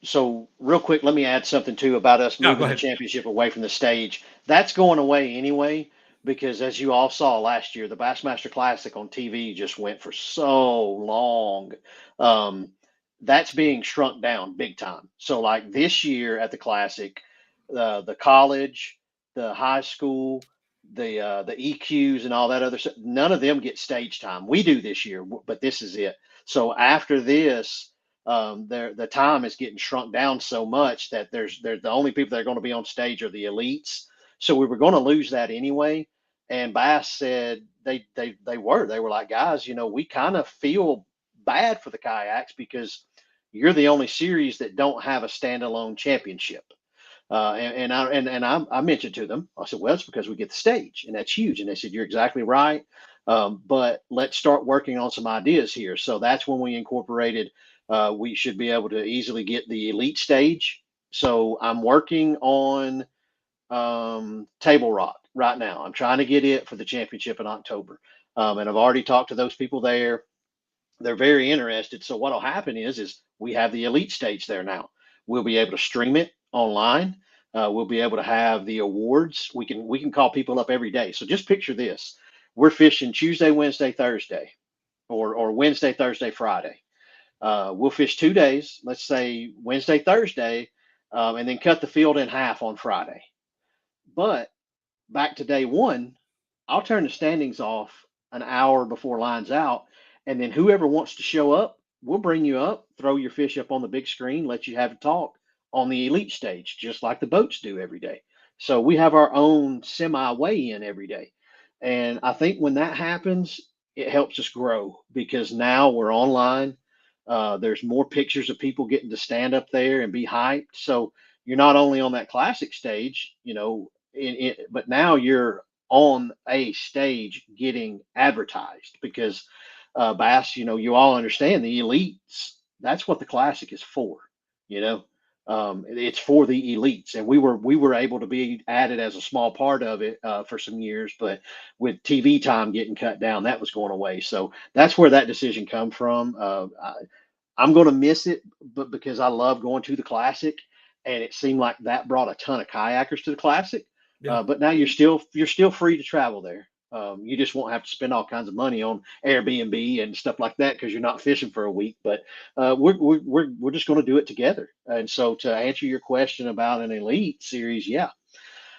so real quick, let me add something too about us Yeah, go moving the ahead. championship away from the stage. That's going away anyway, because as you all saw last year, the Bassmaster Classic on TV just went for so long. Um, that's being shrunk down big time. So like this year at the Classic, the college, the high school, the EQs and all that other stuff. None of them get stage time. We do this year, but this is it. So after this, the time is getting shrunk down so much that they're the only people that are going to be on stage are the elites. So we were going to lose that anyway. And Bass said they were like, guys, we kind of feel bad for the kayaks because you're the only series that don't have a standalone championship. And I mentioned to them, I said, well, it's because we get the stage, and that's huge. And they said, you're exactly right. But let's start working on some ideas here. So that's when we incorporated. We should be able to easily get the elite stage. So I'm working on Table Rock right now. I'm trying to get it for the championship in October, and I've already talked to those people there. They're very interested. So what'll happen is we have the elite stage there now. We'll be able to stream it online. We'll be able to have the awards. We can call people up every day. So just picture this: we're fishing Tuesday, Wednesday, Thursday, or Wednesday, Thursday, Friday. We'll fish 2 days. Let's say Wednesday, Thursday, and then cut the field in half on Friday. But back to day one, I'll turn the standings off an hour before lines out, and then whoever wants to show up, we'll bring you up, throw your fish up on the big screen, let you have a talk on the elite stage, just like the boats do every day. So we have our own semi weigh in every day. And I think when that happens, it helps us grow because now we're online. There's more pictures of people getting to stand up there and be hyped. So you're not only on that classic stage, but now you're on a stage getting advertised because Bass, you all understand the elites. That's what the classic is for. You know, it's for the elites, and we were able to be added as a small part of it for some years, but with TV time getting cut down, that was going away. So that's where that decision come from. I'm going to miss it, but because I love going to the classic, and it seemed like that brought a ton of kayakers to the classic. Yeah. But now you're still free to travel there. You just won't have to spend all kinds of money on Airbnb and stuff like that because you're not fishing for a week. But we're just going to do it together. And so to answer your question about an elite series, yeah,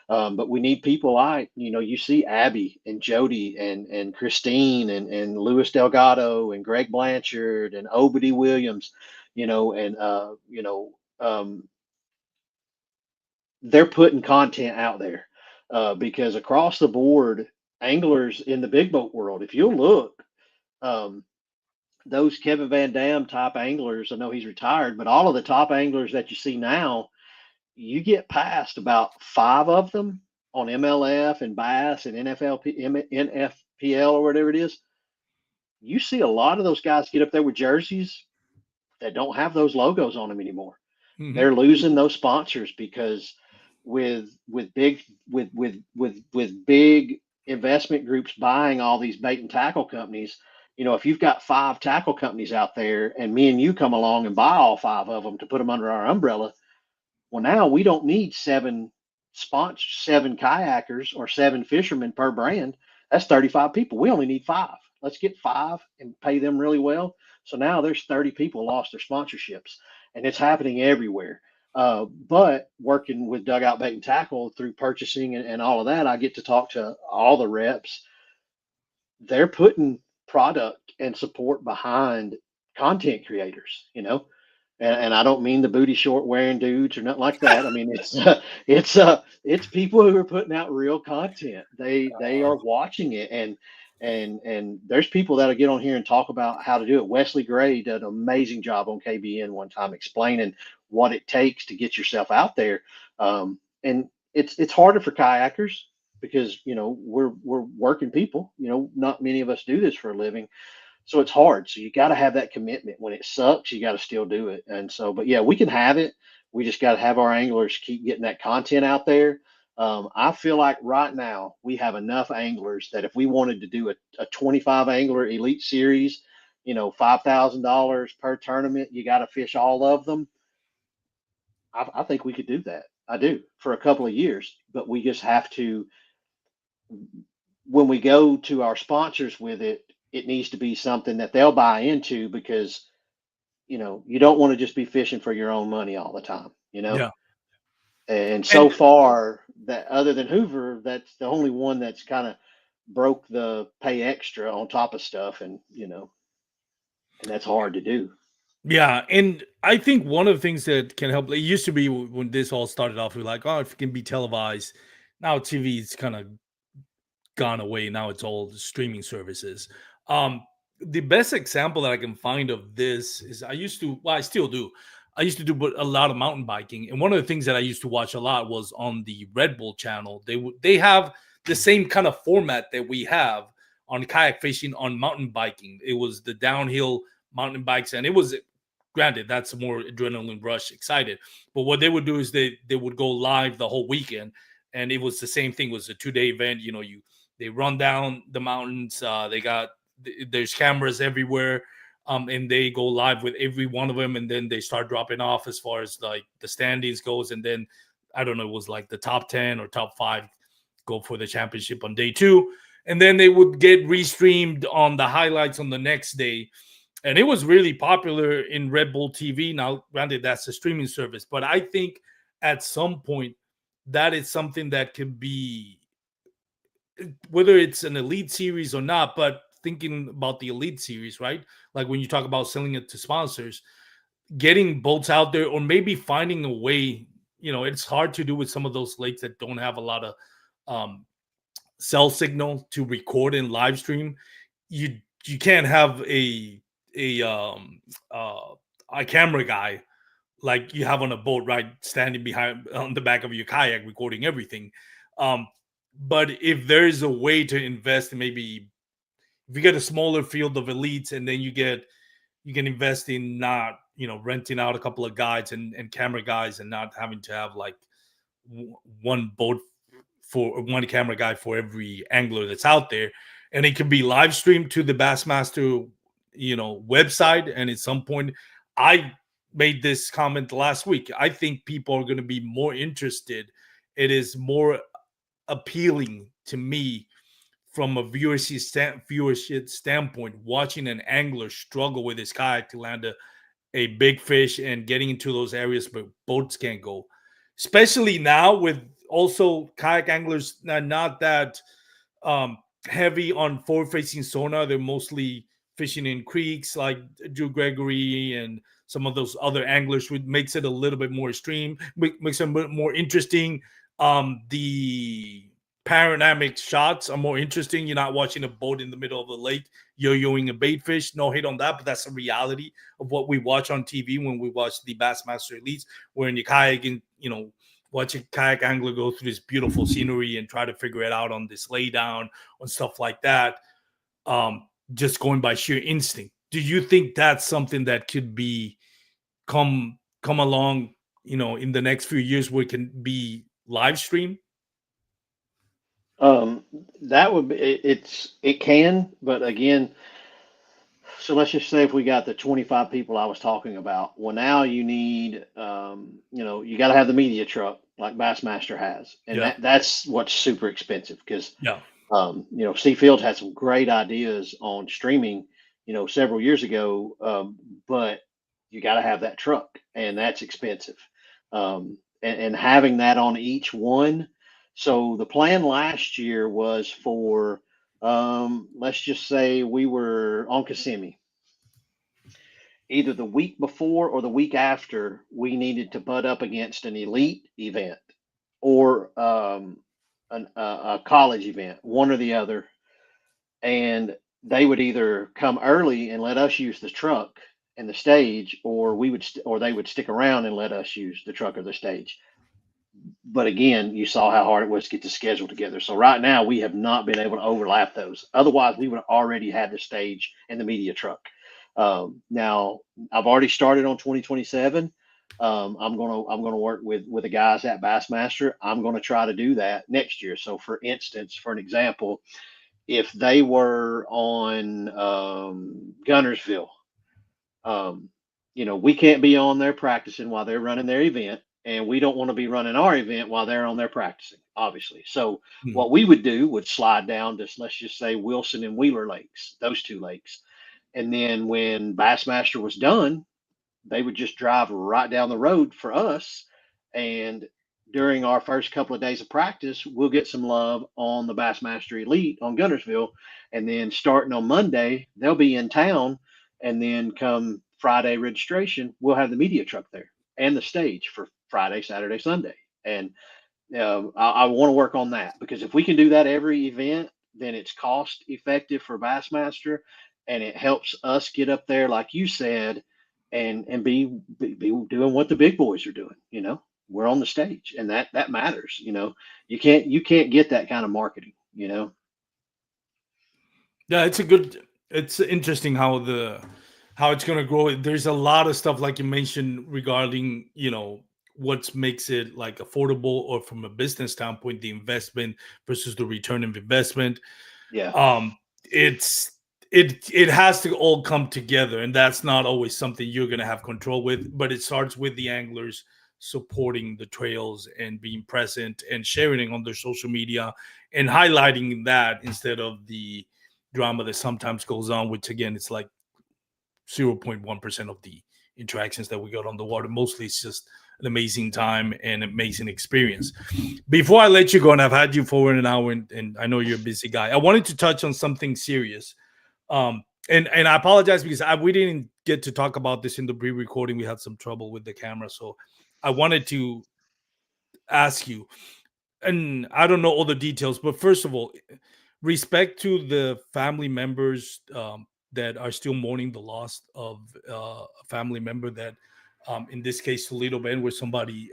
but we need people like, you see Abby and Jody and Christine and Louis Delgado and Greg Blanchard and Obady Williams, and they're putting content out there because across the board, anglers in the big boat world, if you'll look, um, those Kevin Van Dam type anglers, I know he's retired, but all of the top anglers that you see now, you get past about five of them on MLF and Bass and NFPL or whatever it is. You see a lot of those guys get up there with jerseys that don't have those logos on them anymore. Hmm. They're losing those sponsors because with big investment groups buying all these bait and tackle companies, if you've got five tackle companies out there and me and you come along and buy all five of them to put them under our umbrella, well, now we don't need seven kayakers or seven fishermen per brand. That's 35 people. We only need five. Let's get five and pay them really well. So now there's 30 people lost their sponsorships, and it's happening everywhere. But working with Dugout Bait and Tackle through purchasing and all of that, I get to talk to all the reps. They're putting product and support behind content creators, and I don't mean the booty short wearing dudes or nothing like that. I mean it's people who are putting out real content. They are watching it, and there's people that'll get on here and talk about how to do it. Wesley Gray did an amazing job on KBN one time explaining what it takes to get yourself out there. And it's harder for kayakers because we're working people. Not many of us do this for a living, so it's hard. So you got to have that commitment. When it sucks, you got to still do it. And so, but yeah, we can have it. We just got to have our anglers keep getting that content out there. I feel like right now we have enough anglers that if we wanted to do a 25 angler elite series, $5,000 per tournament, you got to fish all of them. I think we could do that. I do for a couple of years, but we just have to, when we go to our sponsors with it, it needs to be something that they'll buy into because you don't want to just be fishing for your own money all the time. Yeah. And so And far, that other than Hoover, that's the only one that's kind of broke the pay extra on top of stuff, and that's hard to do. yeah, and I think one of the things that can help, it used to be when this all started off, we were like, oh, if it can be televised. Now TV's kind of gone away. Now it's all the streaming services. Um, the best example that I can find of this is I used to, well, I still do. I used to do a lot of mountain biking, and one of the things that I used to watch a lot was on the Red Bull channel. They have the same kind of format that we have on kayak fishing on mountain biking. It was the downhill mountain bikes, and it was, granted, that's more adrenaline rush, excited. But what they would do is they would go live the whole weekend, and it was the same thing. It was a 2-day event. They run down the mountains. There's cameras everywhere, and they go live with every one of them, and then they start dropping off as far as like the standings goes, and then I don't know, it was like the top 10 or top 5 go for the championship on day 2, and then they would get restreamed on the highlights on the next day, and it was really popular in Red Bull TV. Now, granted, that's a streaming service, but I think at some point that is something that can be, whether it's an elite series or not, but thinking about the elite series, right? Like when you talk about selling it to sponsors, getting boats out there, or maybe finding a way. It's hard to do with some of those lakes that don't have a lot of um, cell signal to record and live stream. You can't have a a camera guy like you have on a boat, right, standing behind on the back of your kayak recording everything. Um, but if there is a way to invest in, maybe if you get a smaller field of elites, and then you can invest in not renting out a couple of guides and camera guys, and not having to have like one boat for one camera guy for every angler that's out there, and it can be live streamed to the Bassmaster website. And at some point, I made this comment last week, I think people are going to be more interested. It is more appealing to me from a viewership standpoint, watching an angler struggle with his kayak to land a big fish and getting into those areas where boats can't go. Especially now with also kayak anglers not that um, heavy on forward-facing sonar. They're mostly fishing in creeks like Drew Gregory and some of those other anglers, which makes it a little bit more extreme, makes it a bit more interesting. The panoramic shots are more interesting. You're not watching a boat in the middle of the lake yo-yoing a bait fish. No hate on that, but that's the reality of what we watch on TV when we watch the Bassmaster Elites. We're in your kayak and, watch a kayak angler go through this beautiful scenery and try to figure it out on this laydown, on stuff like that, just going by sheer instinct. Do you think that's something that could be come along, in the next few years, where it can be live streamed? Um, that would be it can, but again, so let's just say if we got the 25 people I was talking about, well, now you need, you got to have the media truck like Bassmaster has, and Yeah, that's what's super expensive because, yeah. Steve Fields had some great ideas on streaming, several years ago, but you got to have that truck, and that's expensive, and having that on each one. So the plan last year was for, let's just say we were on Kissimmee. Either the week before or the week after, we needed to butt up against an elite event or a college event, one or the other. And they would either come early and let us use the truck and the stage, or or they would stick around and let us use the truck or the stage. But again, you saw how hard it was to get the schedule together. So right now we have not been able to overlap those. Otherwise, we would have already had the stage and the media truck. Now I've already started on 2027. I'm gonna work with the guys at Bassmaster. I'm gonna try to do that next year. So for instance, for an example, if they were on Gunnersville, we can't be on there practicing while they're running their event, and we don't want to be running our event while they're on there practicing, obviously. So Mhm. what we would do would slide down to, let's just say, Wilson and Wheeler Lakes, those two lakes. And then when Bassmaster was done, they would just drive right down the road for us. And during our first couple of days of practice, we'll get some love on the Bassmaster Elite on Gunnersville. And then starting on Monday, they'll be in town. And then come Friday registration, we'll have the media truck there and the stage for Friday, Saturday, Sunday. And I want to work on that, because if we can do that every event, then it's cost effective for Bassmaster, and it helps us get up there, like you said, and be doing what the big boys are doing. We're on the stage, and that matters. You can't get that kind of marketing. Yeah, it's interesting how it's going to grow. There's a lot of stuff like you mentioned regarding, what makes it like affordable, or from a business standpoint, the investment versus the return of investment. Yeah. um it has to all come together, and that's not always something you're going to have control with, but it starts with the anglers supporting the trails and being present and sharing it on their social media and highlighting that, instead of the drama that sometimes goes on, which again, it's like 0.1% of the interactions that we got on the water. Mostly it's just an amazing time and amazing experience. Before I let you go, and I've had you for an hour, and I know you're a busy guy, I wanted to touch on something serious. And I apologize because we didn't get to talk about this in the pre-recording. We had some trouble with the camera, so I wanted to ask you, and I don't know all the details, but first of all, respect to the family members that are still mourning the loss of a family member that, in this case, Toledo Bend, where somebody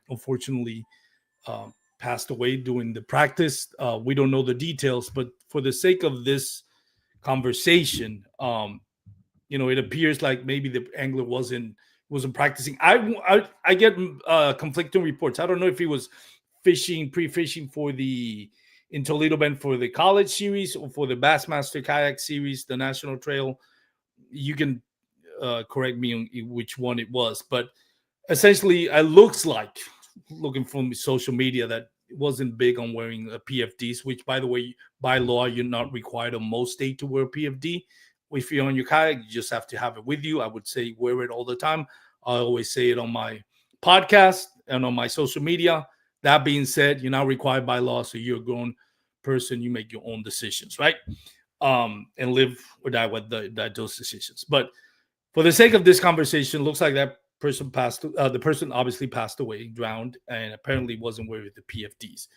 unfortunately passed away during the practice. We don't know the details, but for the sake of this conversation, it appears like maybe the angler wasn't practicing. I get conflicting reports. I don't know if he was pre-fishing for the in Toledo Bend for the college series or for the Bassmaster kayak series, the national trail. You can correct me on which one it was, but essentially, it looks like, looking from social media, that it wasn't big on wearing PFDs, which, by the way, by law, you're not required on most state to wear PFD. If you're on your kayak, you just have to have it with you. I would say wear it all the time. I always say it on my podcast and on my social media. That being said, you're not required by law, so you're a grown person. You make your own decisions, right? And live or die with those decisions. But for the sake of this conversation, looks like that person passed. The person obviously passed away, drowned, and apparently wasn't wearing the PFDs.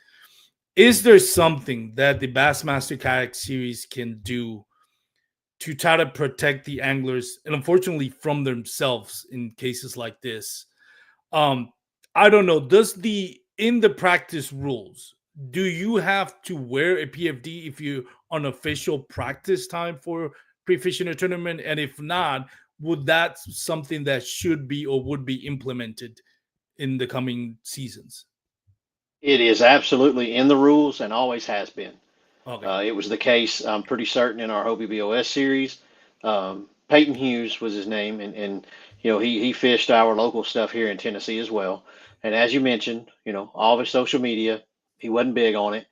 Is there something that the Bassmaster Kayak Series can do to try to protect the anglers, and unfortunately from themselves in cases like this? Um, I don't know. Does the in the practice rules, do you have to wear a PFD if you're on official practice time for pre-fishing a tournament? And if not, would that something that should be or would be implemented in the coming seasons? It is absolutely in the rules and always has been. Okay. It was the case, I'm pretty certain, in our Hobie BOS series. Peyton Hughes was his name, and he fished our local stuff here in Tennessee as well. And as you mentioned, all of his social media, he wasn't big on it.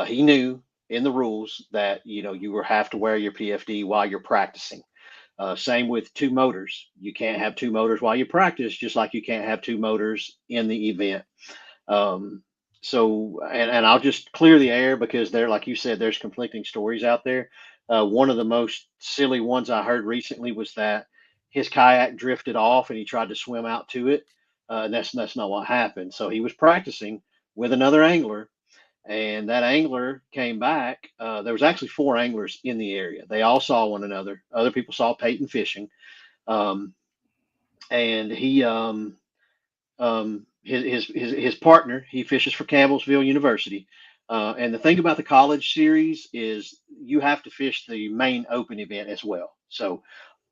He knew in the rules that you were have to wear your PFD while you're practicing. Same with two motors. You can't have two motors while you practice, just like you can't have two motors in the event. Um, and I'll just clear the air because there, like you said, there's conflicting stories out there. One of the most silly ones I heard recently was that his kayak drifted off and he tried to swim out to it. And that's not what happened. So he was practicing with another angler, and that angler came back. There was actually four anglers in the area. They all saw one another. Other people saw Peyton fishing, um, and his partner, he fishes for Campbellsville University. And the thing about the college series is you have to fish the main open event as well. So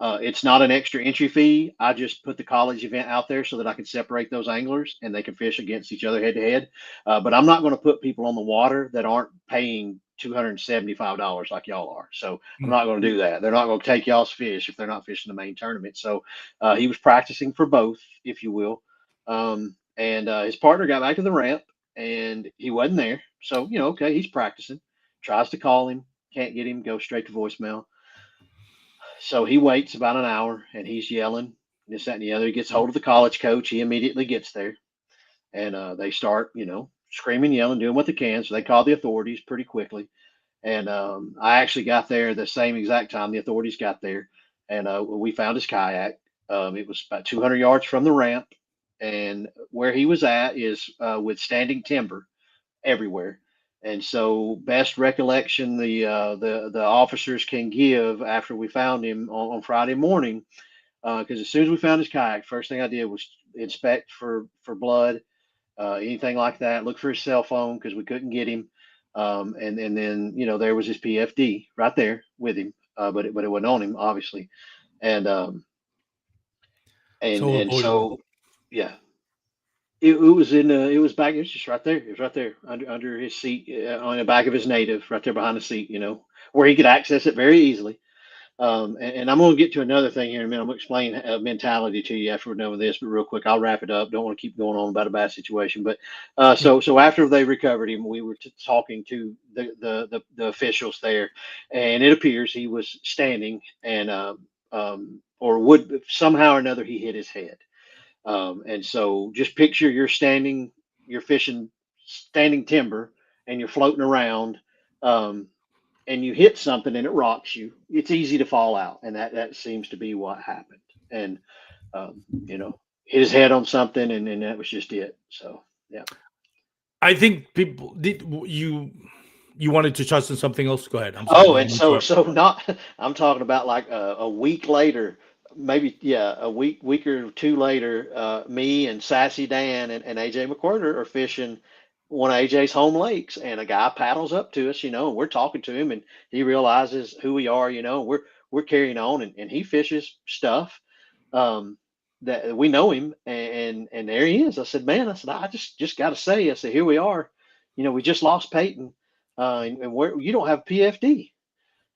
it's not an extra entry fee. I just put the college event out there so that I can separate those anglers and they can fish against each other head to head. But I'm not going to put people on the water that aren't paying $275 like y'all are. So I'm Mm. not going to do that. They're not going to take y'all's fish if they're not fishing the main tournament. So he was practicing for both, if you will. And his partner got back to the ramp and he wasn't there. So, okay, he's practicing, tries to call him, can't get him, goes straight to voicemail. So he waits about an hour and he's yelling, this, that, and the other. He gets hold of the college coach. He immediately gets there and they start, screaming, yelling, doing what they can. So they call the authorities pretty quickly. And I actually got there the same exact time the authorities got there. And we found his kayak. It was about 200 yards from the ramp. And where he was at is with standing timber everywhere. And so, best recollection the officers can give after we found him on Friday morning, because as soon as we found his kayak, first thing I did was inspect for blood, anything like that. Look for his cell phone because we couldn't get him. And then there was his PFD right there with him, but it wasn't on him obviously. And and So and avoidable. so yeah, it was in it was back. It was just right there. It was right there under his seat on the back of his native, right there behind the seat. Where he could access it very easily. And I'm going to get to another thing here in a minute. I'm going to explain mentality to you after we're done with this, but real quick, I'll wrap it up. Don't want to keep going on about a bad situation, but Yeah. so after they recovered him, we were talking to the officials there, and it appears he was standing and or would somehow or another he hit his head. And so just picture you're fishing standing timber, and you're floating around. Um, and you hit something and it rocks you, it's easy to fall out, and that seems to be what happened. and you know, hit his head on something, and that was just it. So yeah. I think people did you wanted to touch on something else. Go ahead. I'm sorry. I Oh, didn't and want to so interrupt. so not. I'm talking about like a week later, maybe yeah, week or two later. Me and Sassy Dan and AJ McWhirter are fishing one of AJ's home lakes, and a guy paddles up to us, and we're talking to him, and he realizes who we are, and we're carrying on, and he fishes stuff um, that we know him, and there he is. I said, man, I said, I just got to say, I said, here we are, we just lost Peyton, and where you don't have PFD.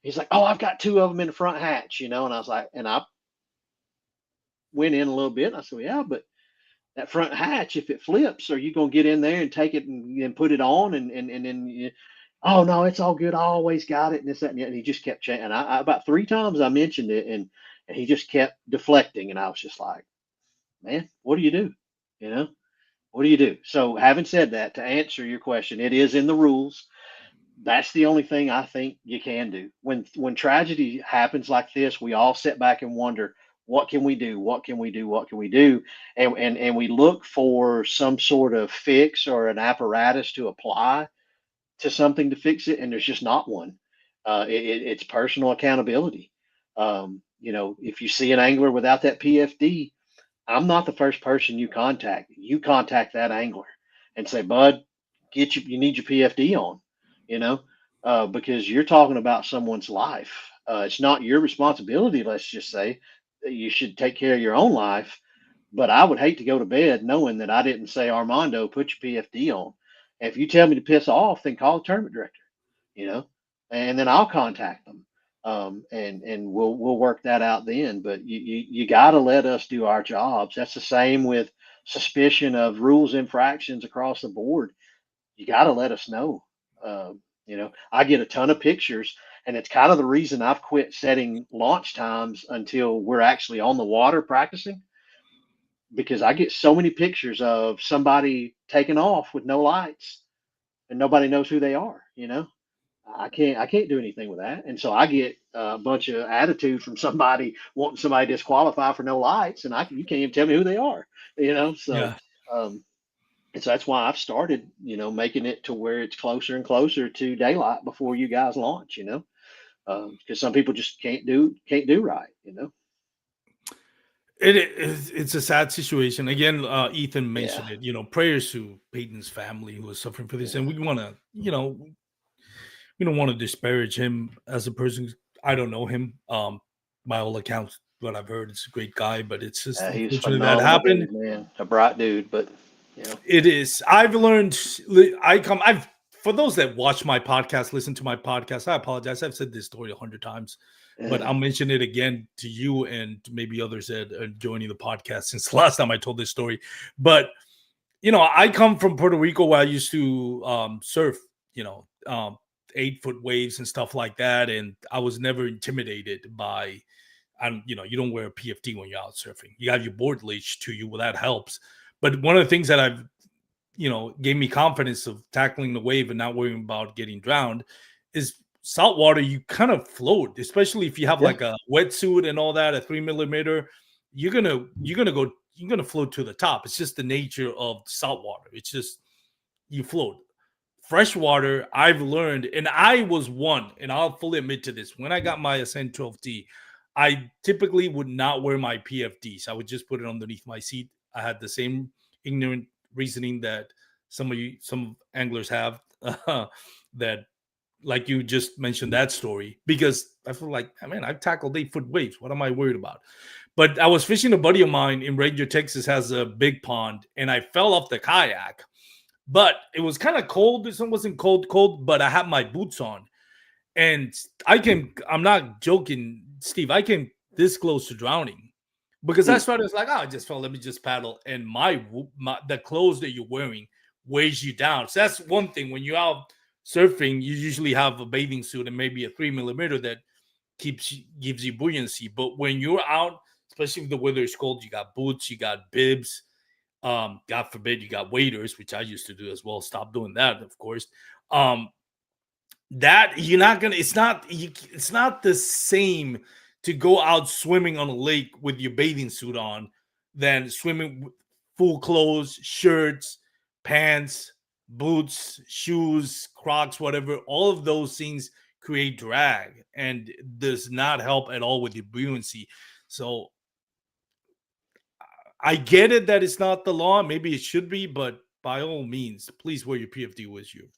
He's like, oh, I've got two of them in the front hatch, and I was like, and I went in a little bit. And I said, well, yeah, but that front hatch, if it flips, are you gonna get in there and take it and put it on and then oh no, it's all good. I always got it and this that and, that. And he just kept changing. And I about three times I mentioned it and he just kept deflecting, and I was just like, man, what do you do? You know, what do you do? So having said that, to answer your question, it is in the rules. That's the only thing I think you can do. When tragedy happens like this, we all sit back and wonder, what can we do? What can we do? What can we do? And we look for some sort of fix or an apparatus to apply to something to fix it, and there's just not one. It's personal accountability. If you see an angler without that PFD, I'm not the first person you contact. You contact that angler and say, "Bud, you need your PFD on," you know, because you're talking about someone's life. It's not your responsibility. Let's just say that you should take care of your own life. But I would hate to go to bed knowing that I didn't say, Armando, put your PFD on. And if you tell me to piss off, then call the tournament director, you know, and then I'll contact them. And we'll work that out then. But you got to let us do our jobs. That's the same with suspicion of rules infractions across the board. You got to let us know. I get a ton of pictures, and it's kind of the reason I've quit setting launch times until we're actually on the water practicing, because I get so many pictures of somebody taking off with no lights and nobody knows who they are. I can't do anything with that, and so I get a bunch of attitude from somebody wanting somebody disqualified for no lights, and you can't even tell me who they are. So Yeah. um, and so that's why I've started, making it to where it's closer and closer to daylight before you guys launch. Because some people just can't do right. It's a sad situation. Again, Ethan Yeah, mentioned it. Prayers to Peyton's family who is suffering for this, yeah, and we want to, we don't want to disparage him as a person. I don't know him. By all accounts, what I've heard, it's a great guy, but it's just he was unfortunate that phenomenal happened. dude, man, a bright dude, but you know, It is. I've learned. I've for those that watch my podcast, listen to my podcast. I apologize. I've said this story 100 times, but yeah, I'll mention it again to you and maybe others that are joining the podcast since the last time I told this story. But I come from Puerto Rico where I used to surf. You know, 8-foot waves and stuff like that, and I was never intimidated by. And you don't wear a PFD when you're out surfing. You have your board leash to you. Well, that helps. But one of the things that I've gave me confidence of tackling the wave and not worrying about getting drowned is saltwater. You kind of float, especially if you have yeah, like a wetsuit and all that, a 3 millimeter. You're gonna float to the top. It's just the nature of saltwater. It's just you float. Freshwater, I've learned, and I was one, and I'll fully admit to this. When I got my Ascent 12T, I typically would not wear my PFDs. I would just put it underneath my seat. I had the same ignorant reasoning that some anglers have, that, like you just mentioned that story, because I feel like, man, I've tackled 8-foot waves. What am I worried about? But I was fishing. A buddy of mine in Ranger, Texas has a big pond, and I fell off the kayak, but it was kind of cold. This one wasn't cold, but I had my boots on. And I'm not joking, Steve, I came this close to drowning because I mm, started like, oh, I just felt, let me just paddle. And the clothes that you're wearing weighs you down. So that's one thing. When you're out surfing, you usually have a bathing suit and maybe a 3 millimeter that gives you buoyancy. But when you're out, especially if the weather is cold, you got boots, you got bibs, God forbid you got waders, which I used to do as well. Stop doing that, of course. um that you're not gonna it's not the same to go out swimming on a lake with your bathing suit on than swimming with full clothes, shirts, pants, boots, shoes, Crocs, whatever. All of those things create drag and does not help at all with your buoyancy. So I get it that it's not the law. Maybe it should be, but by all means, please wear your PFD with you.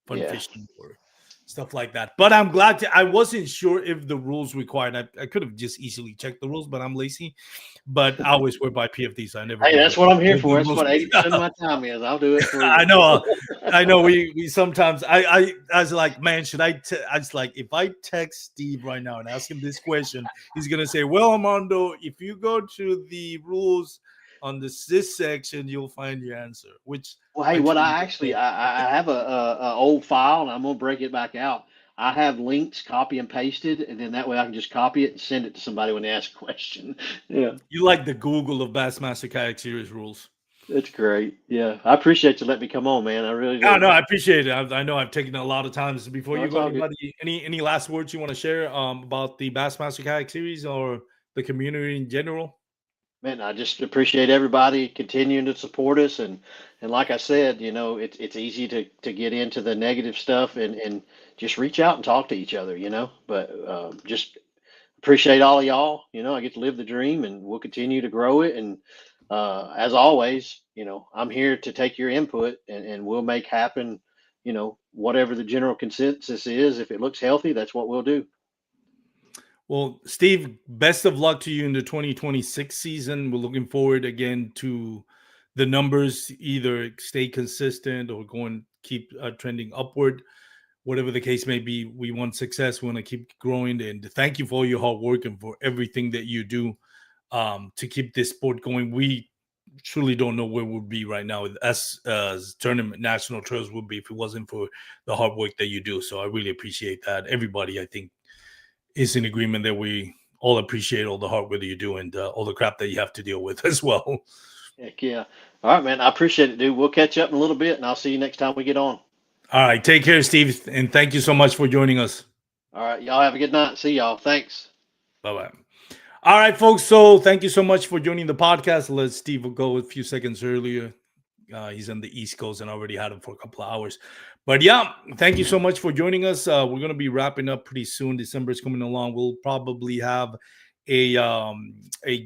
Fun Yeah. fishing or stuff like that. But I'm glad I wasn't sure if the rules required. I could have just easily checked the rules, but I'm lazy. But I always wear my PFD, so I never Hey, bother. that's what I'm here with the for. That's rules. what 80% of my time is. I'll do it for I you. know. I know. We sometimes I was like, man, should I was like, if I text Steve right now and ask him this question, he's gonna say, well, Armando, if you go to the rules on this section, you'll find your answer. Which Well, hey, I what truly I don't. actually I have a old file, and I'm gonna break it back out. I have links copy and pasted, and then that way I can just copy it and send it to somebody when they ask a question. Yeah, You like the Google of Bassmaster Kayak Series rules. that's great. Yeah, I appreciate you letting me come on, man. I really Oh, do. no, I appreciate it. I know I've taken a lot of times. Before No, you it's go, all good. anybody, any last words you want to share about the Bassmaster Kayak Series or the community in general? Man, I just appreciate everybody continuing to support us, and like I said, it's easy to get into the negative stuff and just reach out and talk to each other, But just appreciate all of y'all. I get to live the dream, and we'll continue to grow it. And as always, I'm here to take your input, and we'll make happen. Whatever the general consensus is. If it looks healthy, that's what we'll do. Well, Steve, best of luck to you in the 2026 season. We're looking forward again to the numbers either stay consistent or going keep trending upward. Whatever the case may be, we want success. We want to keep growing. And thank you for all your hard work and for everything that you do to keep this sport going. We truly don't know where we'd be right now as tournament national trails would be if it wasn't for the hard work that you do. So I really appreciate that. Everybody, I think, is in agreement that we all appreciate all the hard work that you do and all the crap that you have to deal with as well. Heck yeah. All right, man. I appreciate it, dude. We'll catch up in a little bit, and I'll see you next time we get on. All right. Take care, Steve. And thank you so much for joining us. All right. Y'all have a good night. See y'all. Thanks. Bye bye. All right, folks. So thank you so much for joining the podcast. Let Steve go a few seconds earlier. He's on the East Coast and already had him for a couple of hours. But yeah, thank you so much for joining us. We're going to be wrapping up pretty soon. December is coming along. We'll probably have a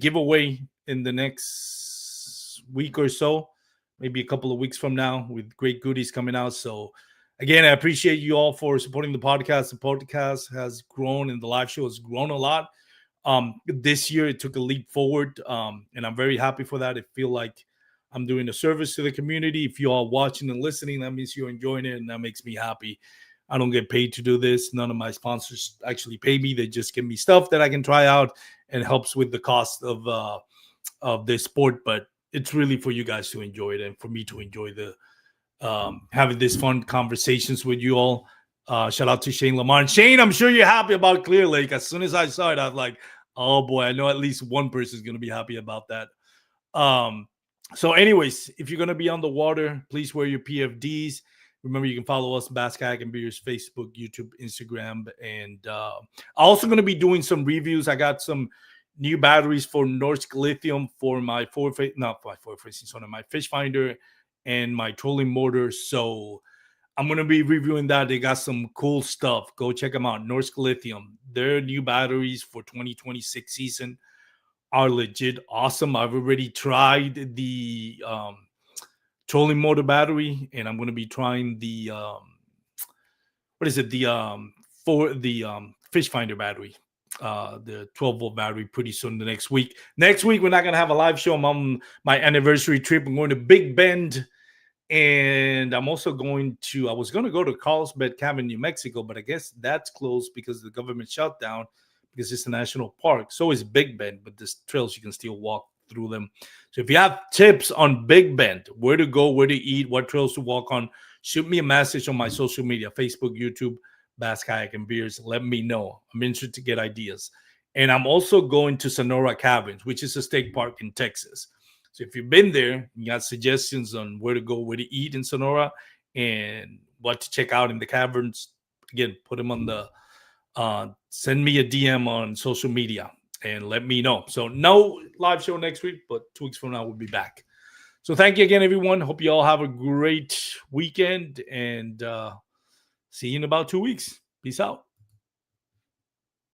giveaway in the next week or so, maybe a couple of weeks from now, with great goodies coming out. So again, I appreciate you all for supporting the podcast. The podcast has grown and the live show has grown a lot. This year it took a leap forward, and I'm very happy for that. I feel like I'm doing a service to the community. If you are watching and listening, that means you're enjoying it, and that makes me happy. I don't get paid to do this. None of my sponsors actually pay me. They just give me stuff that I can try out and helps with the cost of this sport. But it's really for you guys to enjoy it and for me to enjoy the having this fun conversations with you all. Shout out to Shane Lamar. And Shane, I'm sure you're happy about Clear Lake. As soon as I saw it, I was like, oh boy, I know at least one person is going to be happy about that. So anyways, if you're going to be on the water, please wear your PFDs. Remember, you can follow us, Bass Kayak and Beers, Facebook, YouTube, Instagram. And I'm also going to be doing some reviews. I got some new batteries for Norsk Lithium for my my fish finder and my trolling motor. So I'm going to be reviewing that. They got some cool stuff. Go check them out. Norsk Lithium. Their new batteries for 2026 season are legit awesome. I've already tried the trolling motor battery, and I'm going to be trying the what is it? The for the fish finder battery, the 12-volt battery pretty soon the next week. Next week, we're not going to have a live show. I'm on my anniversary trip. I'm going to Big Bend. And I'm also I was going to go to Carlsbad Cabin, New Mexico, but I guess that's closed because of the government shutdown because it's a national park. So is Big Bend, but there's trails you can still walk through them. So if you have tips on Big Bend, where to go, where to eat, what trails to walk on, shoot me a message on my social media, Facebook, YouTube, Bass Kayak and Beers. Let me know. I'm interested to get ideas. And I'm also going to Sonora Caverns, which is a state park in Texas. So if you've been there, you got suggestions on where to go, where to eat in Sonora, and what to check out in the caverns, again, put them on the send me a DM on social media and let me know. So no live show next week, but 2 weeks from now we'll be back. So thank you again, everyone. Hope you all have a great weekend, and see you in about 2 weeks. Peace out.